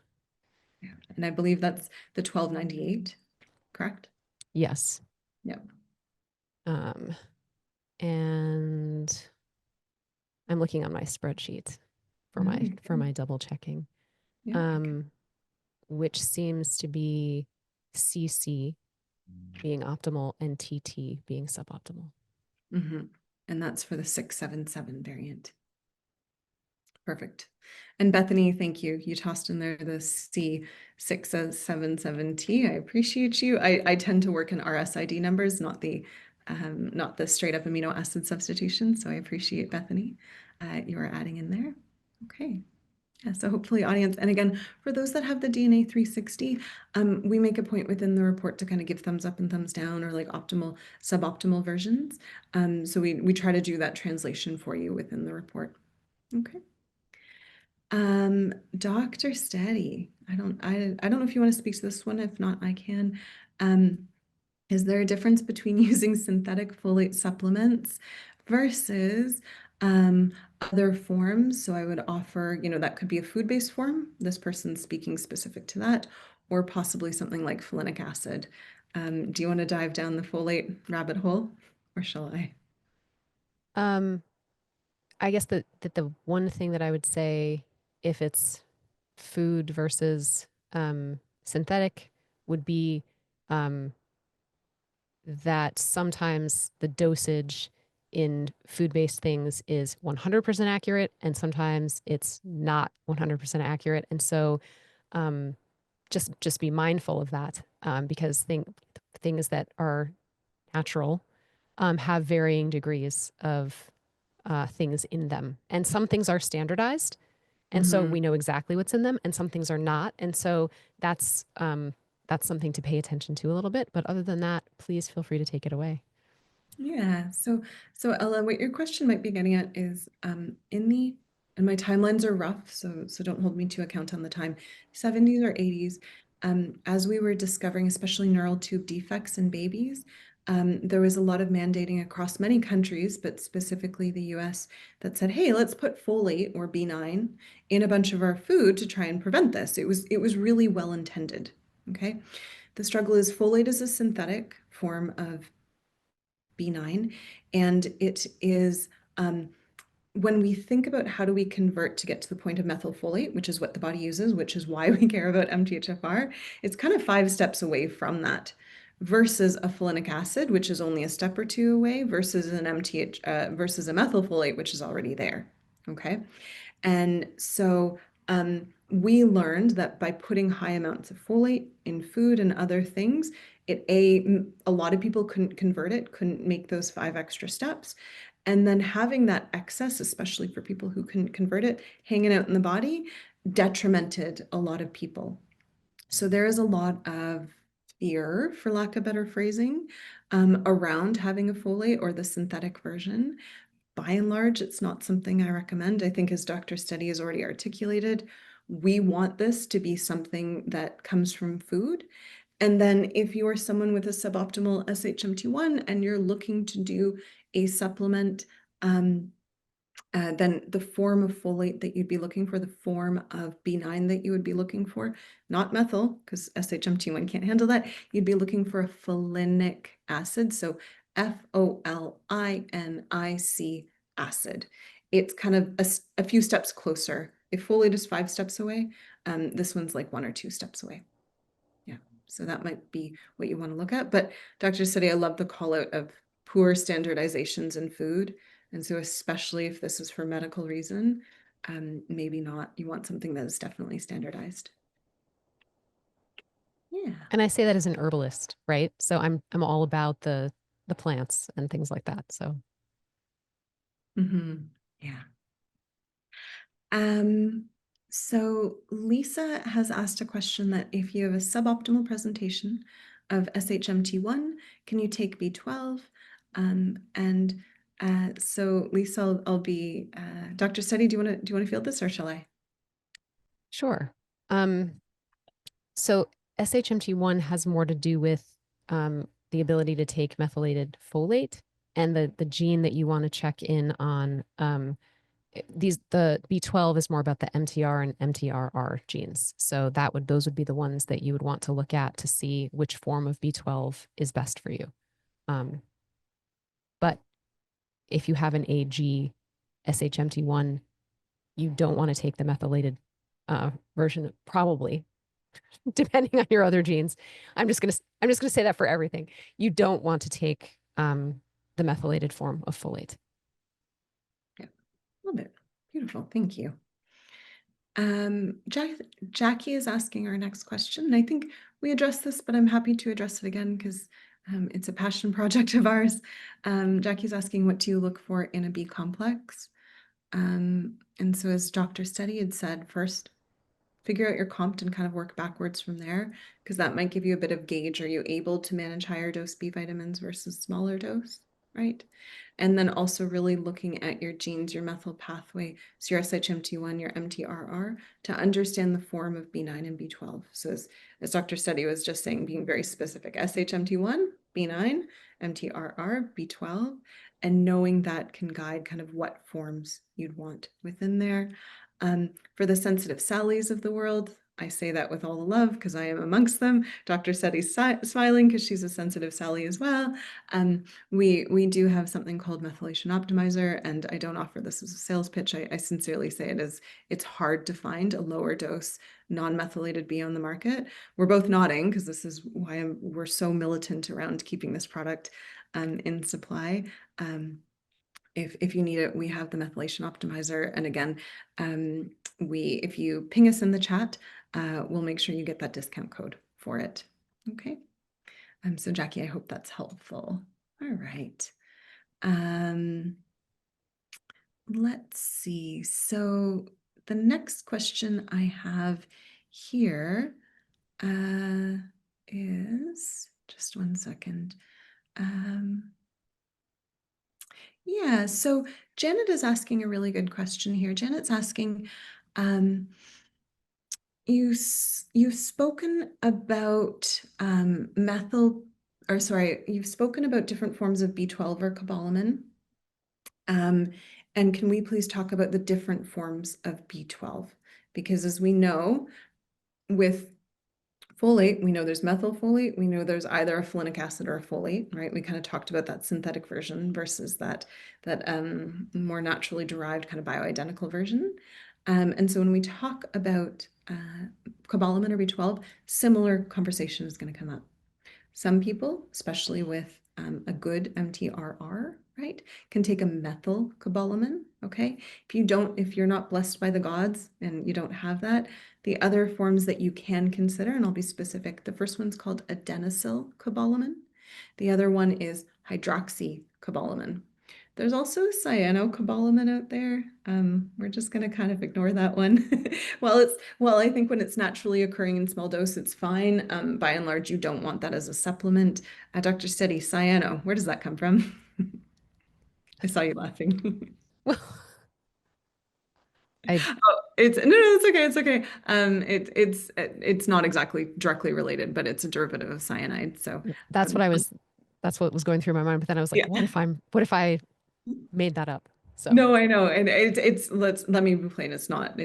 Yeah. And I believe that's the 1298, correct? Yes. Yep. And I'm looking on my spreadsheet for my double checking. Yeah. Which seems to be CC being optimal and TT being suboptimal. And that's for the 677 variant. Perfect. And Bethany, thank you. You tossed in there the C677T. I appreciate you. I tend to work in RSID numbers, not the straight up amino acid substitution. So I appreciate Bethany. You are adding in there. Okay. Yeah, so hopefully audience, and again, for those that have the DNA 360, we make a point within the report to kind of give thumbs up and thumbs down or like optimal, suboptimal versions. So we try to do that translation for you within the report. Okay. Dr. Steady, I don't know if you want to speak to this one. If not, I can. Is there a difference between using synthetic folate supplements versus other forms? So I would offer, that could be a food-based form. This person's speaking specific to that, or possibly something like folinic acid. Do you want to dive down the folate rabbit hole, or shall I? I guess that the one thing that I would say, if it's food versus synthetic, would be that sometimes the dosage in food-based things is 100% accurate, and sometimes it's not 100% accurate. And so just be mindful of that, because things that are natural have varying degrees of things in them. And some things are standardized, and so we know exactly what's in them, and some things are not. And so that's something to pay attention to a little bit. But other than that, please feel free to take it away. Yeah. So Ella, what your question might be getting at is and my timelines are rough, so don't hold me to account on the time, 70s or 80s. as we were discovering, especially neural tube defects in babies, there was a lot of mandating across many countries, but specifically the US, that said, hey, let's put folate or B9 in a bunch of our food to try and prevent this. It was really well intended. Okay. The struggle is folate is a synthetic form of B9, and it is when we think about how do we convert to get to the point of methylfolate, which is what the body uses, which is why we care about MTHFR, it's kind of 5 steps away from that versus a folinic acid, which is only a step or 2 away, versus an versus a methylfolate, which is already there. Okay. And so we learned that by putting high amounts of folate in food and other things, a lot of people couldn't convert it, couldn't make those 5 extra steps. And then having that excess, especially for people who couldn't convert it, hanging out in the body, detrimented a lot of people. So there is a lot of fear, for lack of better phrasing, around having a folate or the synthetic version. By and large, it's not something I recommend. I think as Dr. Steady has already articulated, we want this to be something that comes from food. And then if you are someone with a suboptimal SHMT1 and you're looking to do a supplement, then the form of folate that you'd be looking for, the form of B9 that you would be looking for, not methyl, because SHMT1 can't handle that, you'd be looking for a folinic acid. So FOLINIC acid. It's kind of a few steps closer. If folate is 5 steps away, this one's like 1 or 2 steps away. Yeah, so that might be what you want to look at. But Dr. Steady, I love the call out of poor standardizations in food. And so especially if this is for medical reason, maybe not. You want something that is definitely standardized. Yeah. And I say that as an herbalist, right? So I'm all about the plants and things like that. So Yeah. So Lisa has asked a question that if you have a suboptimal presentation of SHMT1, can you take B12? So Lisa, I'll be Dr. Steady, do you want to field this, or shall I? sure. So SHMT1 has more to do with the ability to take methylated folate, and the gene that you want to check in on. The B12 is more about the MTR and MTRR genes. So those would be the ones that you would want to look at to see which form of B12 is best for you. But if you have an AG SHMT1, you don't want to take the methylated version, probably, depending on your other genes. I'm just gonna say that for everything. You don't want to take the methylated form of folate. Yeah, love it. Beautiful. Thank you. Jackie is asking our next question, and I think we addressed this, but I'm happy to address it again because it's a passion project of ours. Jackie's asking, what do you look for in a B complex? And so as Dr. Steady had said, first, figure out your COMT and kind of work backwards from there, because that might give you a bit of gauge. Are you able to manage higher dose B vitamins versus smaller dose, right? And then also really looking at your genes, your methyl pathway, so your SHMT1, your MTRR, to understand the form of B9 and B12. So as Dr. Steady was just saying, being very specific, SHMT1, B9, MTRR, B12, and knowing that can guide kind of what forms you'd want within there. For the sensitive Sallys of the world, I say that with all the love because I am amongst them. Dr. Seti's smiling because she's a sensitive Sally as well. We do have something called Methylation Optimizer, and I don't offer this as a sales pitch. I sincerely say it's hard to find a lower dose non-methylated B on the market. We're both nodding because this is why we're so militant around keeping this product in supply. If you need it, we have the Methylation Optimizer. And again, if you ping us in the chat, we'll make sure you get that discount code for it. Okay. So Jackie, I hope that's helpful. All right. Let's see. So the next question I have here is, just one second. Yeah, so Janet is asking a really good question here. Janet's asking, you've spoken about you've spoken about different forms of B12 or cobalamin. And can we please talk about the different forms of B12? Because as we know, with folate, we know there's methylfolate, we know there's either a folinic acid or a folate, right? We kind of talked about that synthetic version versus that more naturally derived kind of bioidentical version. And so when we talk about cobalamin or B12, similar conversation is going to come up. Some people, especially with a good MTRR, right, can take a methylcobalamin, okay? If you're not blessed by the gods and you don't have that, the other forms that you can consider, and I'll be specific, the first one's called adenosylcobalamin. The other one is hydroxycobalamin. There's also cyanocobalamin out there. We're just going to kind of ignore that one. Well, I think when it's naturally occurring in small dose, it's fine. By and large, you don't want that as a supplement. Dr. Steady, cyano, where does that come from? I saw you laughing. Well, I Oh, it's okay, it's okay. It's not exactly directly related, but it's a derivative of cyanide. So that's um, what I was that's what was going through my mind. But then I was like, yeah. what if I made that up? So No, I know. And let me be plain. It's not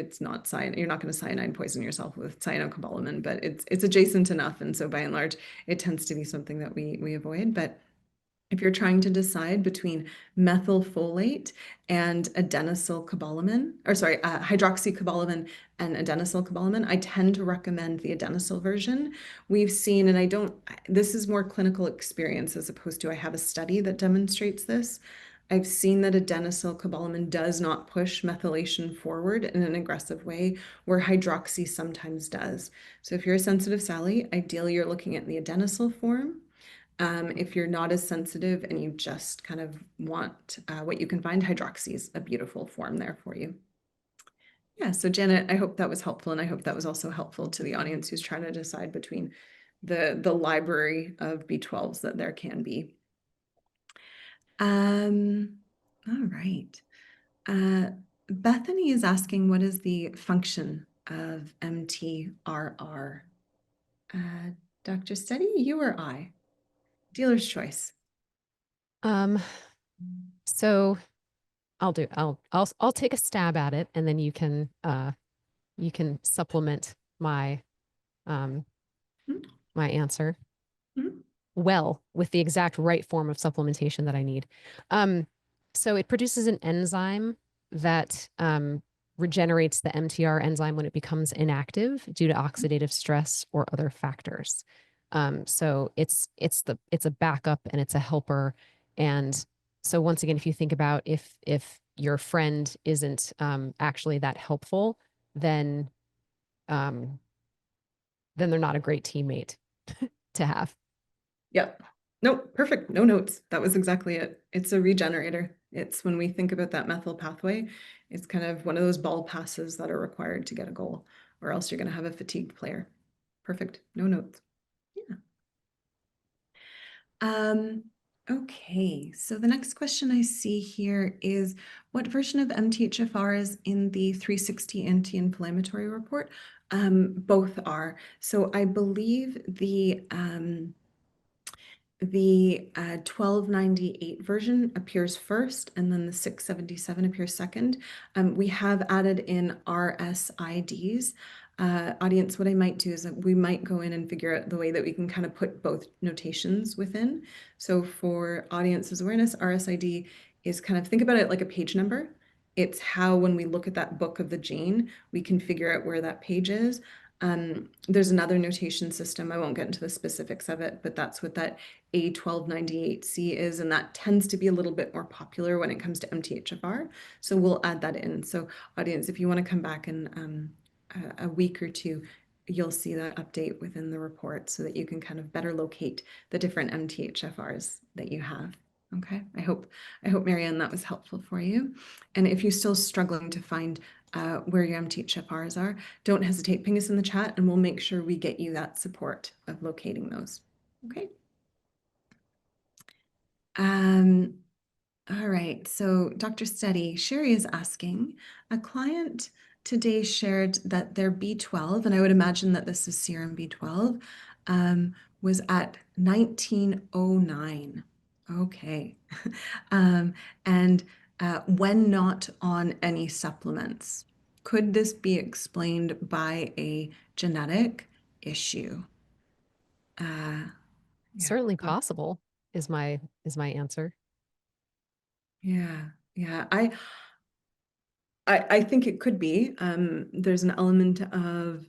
cyanide. You're not going to cyanide poison yourself with cyanocobalamin, but it's adjacent enough. And so by and large, it tends to be something that we avoid. But if you're trying to decide between methylfolate and adenosylcobalamin, or sorry, hydroxycobalamin and adenosylcobalamin, I tend to recommend the adenylyl version. We've seen, and this is more clinical experience as opposed to I have a study that demonstrates this. I've seen that adenosylcobalamin does not push methylation forward in an aggressive way, where hydroxy sometimes does. So if you're a sensitive Sally, ideally you're looking at the adenosyl form. If you're not as sensitive and you just kind of want what you can find, hydroxy is a beautiful form there for you. Yeah, so Janet, I hope that was helpful, and I hope that was also helpful to the audience who's trying to decide between the library of B12s that there can be. All right. Bethany is asking, what is the function of MTRR? Dr. Steady, you or I? Dealer's choice. so I'll take a stab at it, and then you can supplement my Mhm. my answer Mhm. well with the exact right form of supplementation that I need. So it produces an enzyme that regenerates the MTR enzyme when it becomes inactive due to oxidative stress or other factors. So it's a backup and it's a helper. And so once again, if you think about if your friend isn't actually that helpful, then they're not a great teammate to have. Yep. Nope, perfect. No notes. That was exactly it. It's a regenerator. It's when we think about that methyl pathway, it's kind of one of those ball passes that are required to get a goal, or else you're going to have a fatigued player. Perfect. No notes. Yeah. Okay, so the next question I see here is, what version of MTHFR is in the 360 anti-inflammatory report? Both are. So I believe the 1298 version appears first, and then the 677 appears second. We have added in RSIDs. Audience, what I might do is that we might go in and figure out the way that we can kind of put both notations within. So for audience's awareness, RSID is kind of, think about it like a page number. It's how when we look at that book of the gene, we can figure out where that page is. There's another notation system. I won't get into the specifics of it, but that's what that A1298C is, and that tends to be a little bit more popular when it comes to MTHFR. So we'll add that in. So audience, if you want to come back in a week or two, you'll see that update within the report so that you can kind of better locate the different MTHFRs that you have. Okay, I hope Marianne, that was helpful for you. And if you're still struggling to find where your MTHFRs are, don't hesitate, ping us in the chat and we'll make sure we get you that support of locating those. Okay. All right, so Dr. Steady, Sherry is asking, a client today shared that their B12, and I would imagine that this is serum B12, was at 1909. Okay. And when not on any supplements. Could this be explained by a genetic issue? Yeah. Certainly possible is my answer. Yeah. Yeah. I think it could be. There's an element of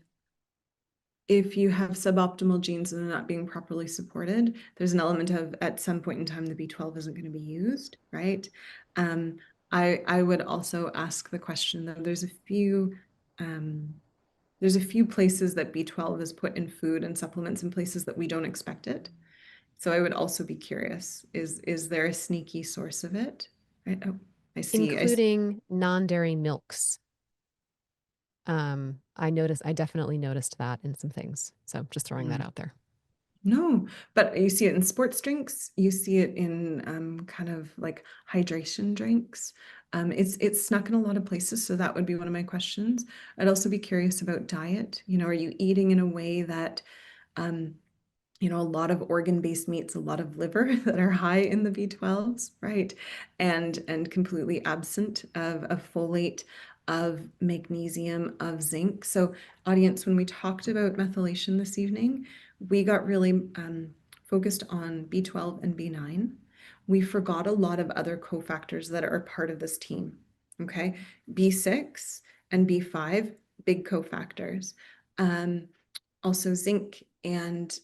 if you have suboptimal genes and they're not being properly supported, there's an element of at some point in time the B12 isn't going to be used, right? Um, I would also ask the question though, there's a few places that B12 is put in food and supplements in places that we don't expect it. So I would also be curious, is there a sneaky source of it? Right? Oh, I see. Including non-dairy milks. I definitely noticed that in some things. So just throwing that out there. No, but you see it in sports drinks. You see it in kind of like hydration drinks. It's snuck in a lot of places, so that would be one of my questions. I'd also be curious about diet. Are you eating in a way that um, a lot of organ-based meats, a lot of liver that are high in the B12s, right? And completely absent of folate, of magnesium, of zinc. So audience, when we talked about methylation this evening, we got really focused on B12 and B9. We forgot a lot of other cofactors that are part of this team, okay? B6 and B5, big cofactors. Also zinc and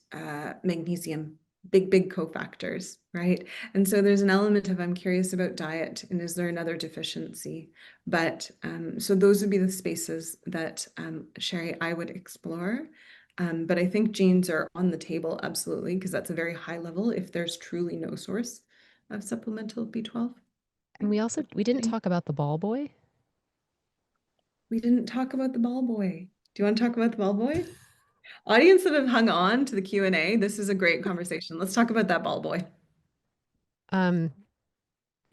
magnesium, big cofactors, right? And so there's an element of I'm curious about diet and is there another deficiency? But so those would be the spaces that Sherry, I would explore. But I think genes are on the table, absolutely, because that's a very high level if there's truly no source of supplemental B12. And we didn't talk about the ball boy. We didn't talk about the ball boy. Do you want to talk about the ball boy? Audience that have hung on to the Q&A, this is a great conversation. Let's talk about that ball boy. Um,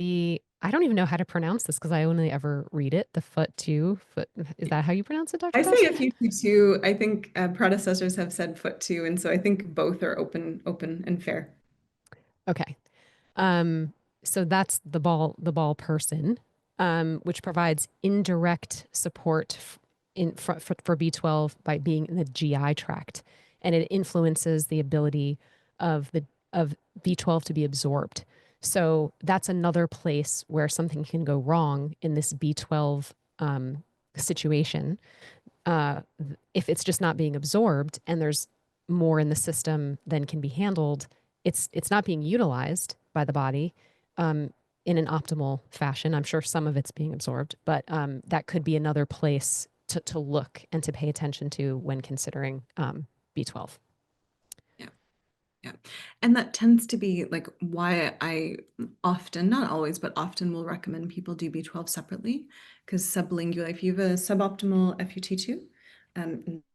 I don't even know how to pronounce this because I only ever read it. The FUT2 foot. Is that how you pronounce it, Dr. I say Dawson? if you do too. I think predecessors have said FUT2, and so I think both are open and fair. Okay. Um, so that's the ball person, which provides indirect support for B12 by being in the GI tract, and it influences the ability of B12 to be absorbed. So that's another place where something can go wrong in this B12 situation. If it's just not being absorbed and there's more in the system than can be handled, it's not being utilized by the body in an optimal fashion. I'm sure some of it's being absorbed, but that could be another place to look and to pay attention to when considering B12. Yeah. Yeah. And that tends to be like why I often, not always, but often will recommend people do B12 separately because sublingual, if you have a suboptimal FUT2,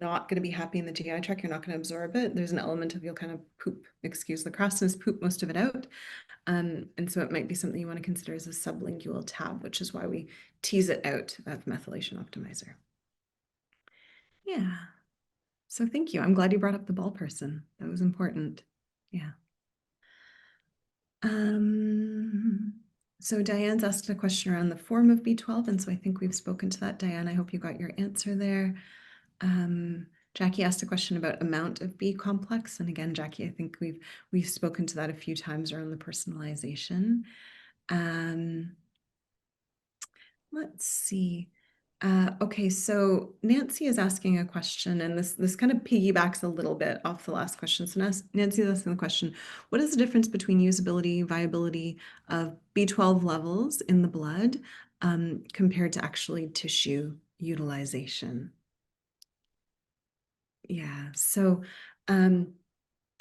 not going to be happy in the GI tract, you're not going to absorb it. There's an element of you'll kind of poop, excuse the crassness, poop most of it out. And so it might be something you want to consider as a sublingual tab, which is why we tease it out of methylation optimizer. Yeah. So thank you. I'm glad you brought up the ball person. That was important. Yeah. So Diane's asked a question around the form of B12, and so I think we've spoken to that. Diane, I hope you got your answer there. Jackie asked a question about amount of B complex, and again, Jackie, I think we've spoken to that a few times around the personalization. Let's see. Okay, so Nancy is asking a question, and this kind of piggybacks a little bit off the last question. So Nancy is asking the question, what is the difference between usability, viability of B12 levels in the blood compared to actually tissue utilization? Yeah, so in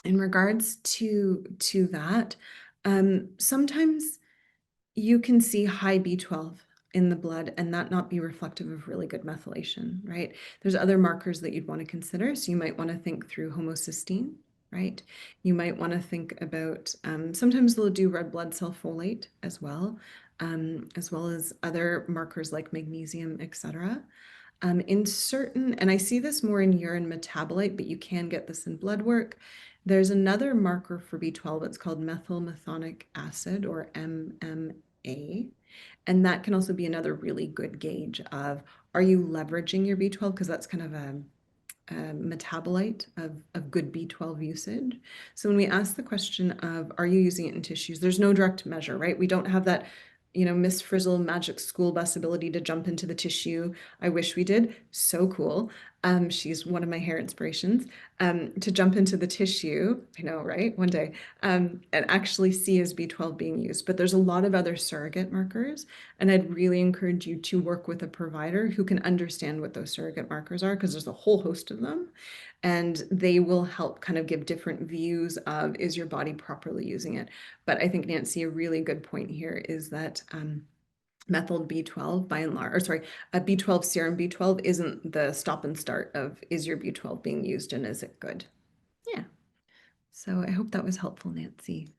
regards to that, sometimes you can see high B12 in the blood and that not be reflective of really good methylation, right? There's other markers that you'd want to consider. So you might want to think through homocysteine, right? You might want to think about, sometimes they'll do red blood cell folate as well as other markers like magnesium, etc. In certain, and I see this more in urine metabolite, but you can get this in blood work. There's another marker for B12. It's called methyl methonic acid, or MMA. And that can also be another really good gauge of, are you leveraging your B12? Because that's kind of a metabolite of good B12 usage. So when we ask the question of, are you using it in tissues? There's no direct measure, right? We don't have that, Miss Frizzle magic school bus ability to jump into the tissue. I wish we did. So cool. She's one of my hair inspirations. To jump into the tissue, I know, right? One day, and actually see as B12 being used. But there's a lot of other surrogate markers, and I'd really encourage you to work with a provider who can understand what those surrogate markers are, because there's a whole host of them, and they will help kind of give different views of, is your body properly using it? But I think, Nancy, a really good point here is that methyl B12 by and large, or sorry, a B12 serum B12 isn't the stop and start of, is your B12 being used and is it good? Yeah. So I hope that was helpful, Nancy.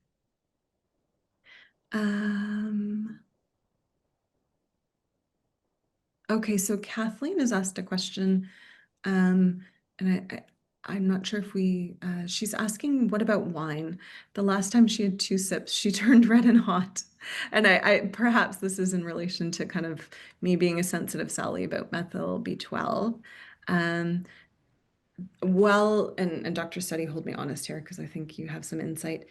Okay, so Kathleen has asked a question, and I'm not sure if she's asking, what about wine? The last time she had 2 sips, she turned red and hot. And perhaps this is in relation to kind of me being a sensitive Sally about methyl B12. Um, well, and Dr. Study, hold me honest here, because I think you have some insight.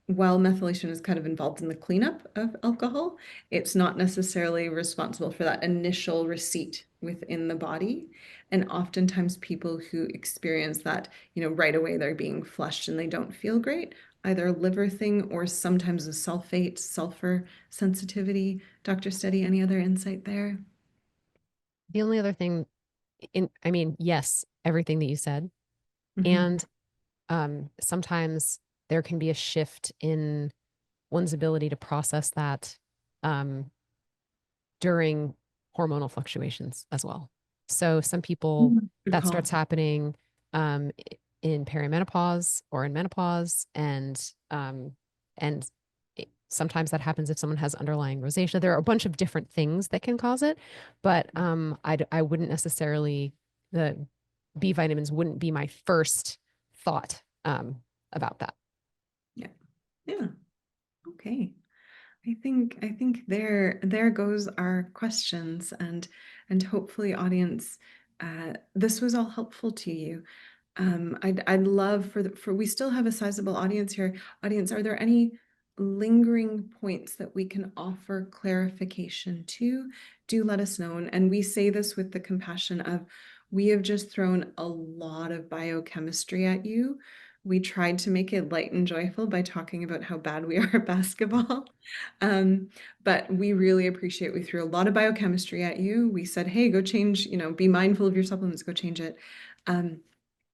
While methylation is kind of involved in the cleanup of alcohol, it's not necessarily responsible for that initial receipt within the body. And oftentimes people who experience that, right away they're being flushed and they don't feel great, either a liver thing or sometimes a sulfate, sulfur sensitivity. Dr. Steady, any other insight there? The only other thing I mean, yes, everything that you said. Mhm. And sometimes there can be a shift in one's ability to process that um, during hormonal fluctuations as well. So some people, Good that call. starts happening in perimenopause or in menopause, and sometimes that happens if someone has underlying rosacea. There are a bunch of different things that can cause it, but I wouldn't necessarily, the B vitamins wouldn't be my first thought about that. Yeah. Yeah. Okay. I think there goes our questions, and hopefully, audience, this was all helpful to you. I'd love for we still have a sizable audience here. Audience, are there any lingering points that we can offer clarification to? Do let us know. And we say this with the compassion of, we have just thrown a lot of biochemistry at you. We tried to make it light and joyful by talking about how bad we are at basketball. But we really appreciate, we threw a lot of biochemistry at you. We said, hey, go change, be mindful of your supplements, go change it.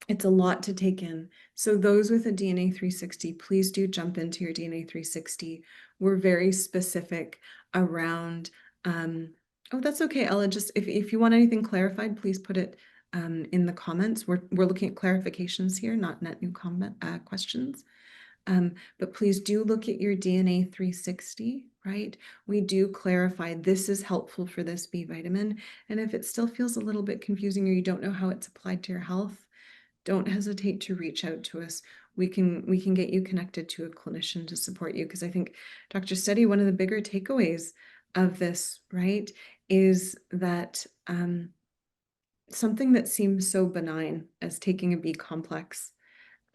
It's a lot to take in. So those with a DNA 360, please do jump into your DNA 360. We're very specific around, oh, that's okay, Ella. Just if you want anything clarified, please put it in the comments. We're looking at clarifications here, not net new comment questions. But please do look at your DNA 360, right? We do clarify this is helpful for this B vitamin. And if it still feels a little bit confusing or you don't know how it's applied to your health, don't hesitate to reach out to us. We can get you connected to a clinician to support you, because I think, Dr. Steady, one of the bigger takeaways of this, right, is that something that seems so benign as taking a B complex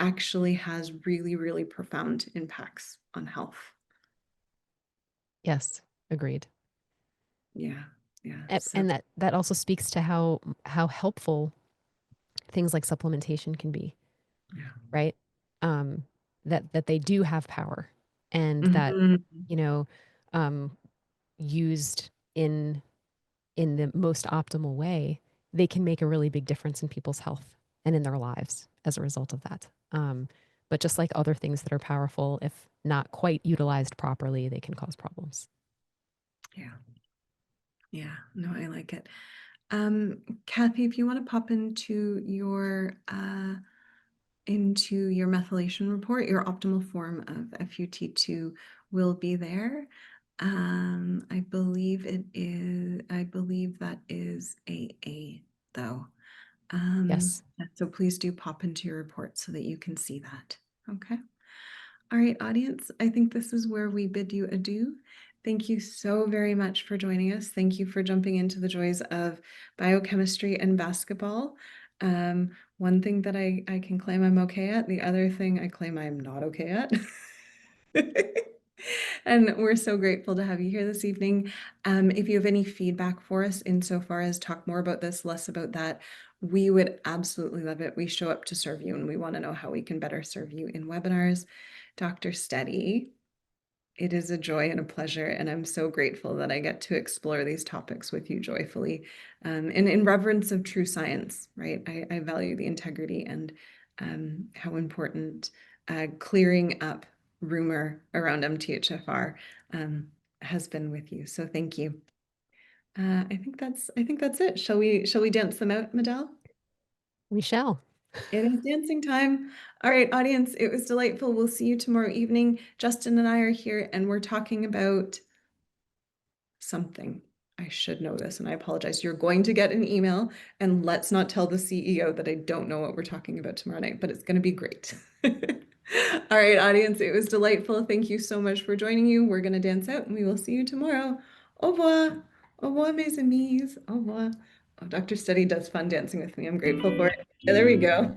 actually has really, really profound impacts on health. Yes, agreed. Yeah, yeah. So And that also speaks to how helpful things like supplementation can be, yeah. right? Um, that they do have power, and that, Mhm. you know, um, used in the most optimal way, they can make a really big difference in people's health and in their lives as a result of that. But just like other things that are powerful, if not quite utilized properly, they can cause problems. Yeah. Yeah. No, I like it. Kathy, if you want to pop into your methylation report, your optimal form of FUT2 will be there. I believe it is, I believe that is AA though. Yes. So please do pop into your report so that you can see that. Okay. All right, audience, I think this is where we bid you adieu. Thank you so very much for joining us. Thank you for jumping into the joys of biochemistry and basketball. One thing that I can claim I'm okay at, the other thing I claim I'm not okay at. And we're so grateful to have you here this evening. If you have any feedback for us insofar as talk more about this, less about that, we would absolutely love it. We show up to serve you and we want to know how we can better serve you in webinars. Dr. Steady, it is a joy and a pleasure, and I'm so grateful that I get to explore these topics with you joyfully, and in reverence of true science, right? I value the integrity and how important clearing up rumor around MTHFR has been with you. So thank you. I think that's it. Shall we dance them out, Madel? We shall. It is dancing time. All right, audience, it was delightful. We'll see you tomorrow evening. Justin and I are here and we're talking about something. I should know this and I apologize. You're going to get an email, and let's not tell the CEO that I don't know what we're talking about tomorrow night, but it's going to be great. All right, audience, it was delightful. Thank you so much for joining you. We're going to dance out and we will see you tomorrow. Au revoir. Au revoir, mes amis. Au revoir. Oh, Dr. Steady does fun dancing with me. I'm grateful for it. Yeah, there we go.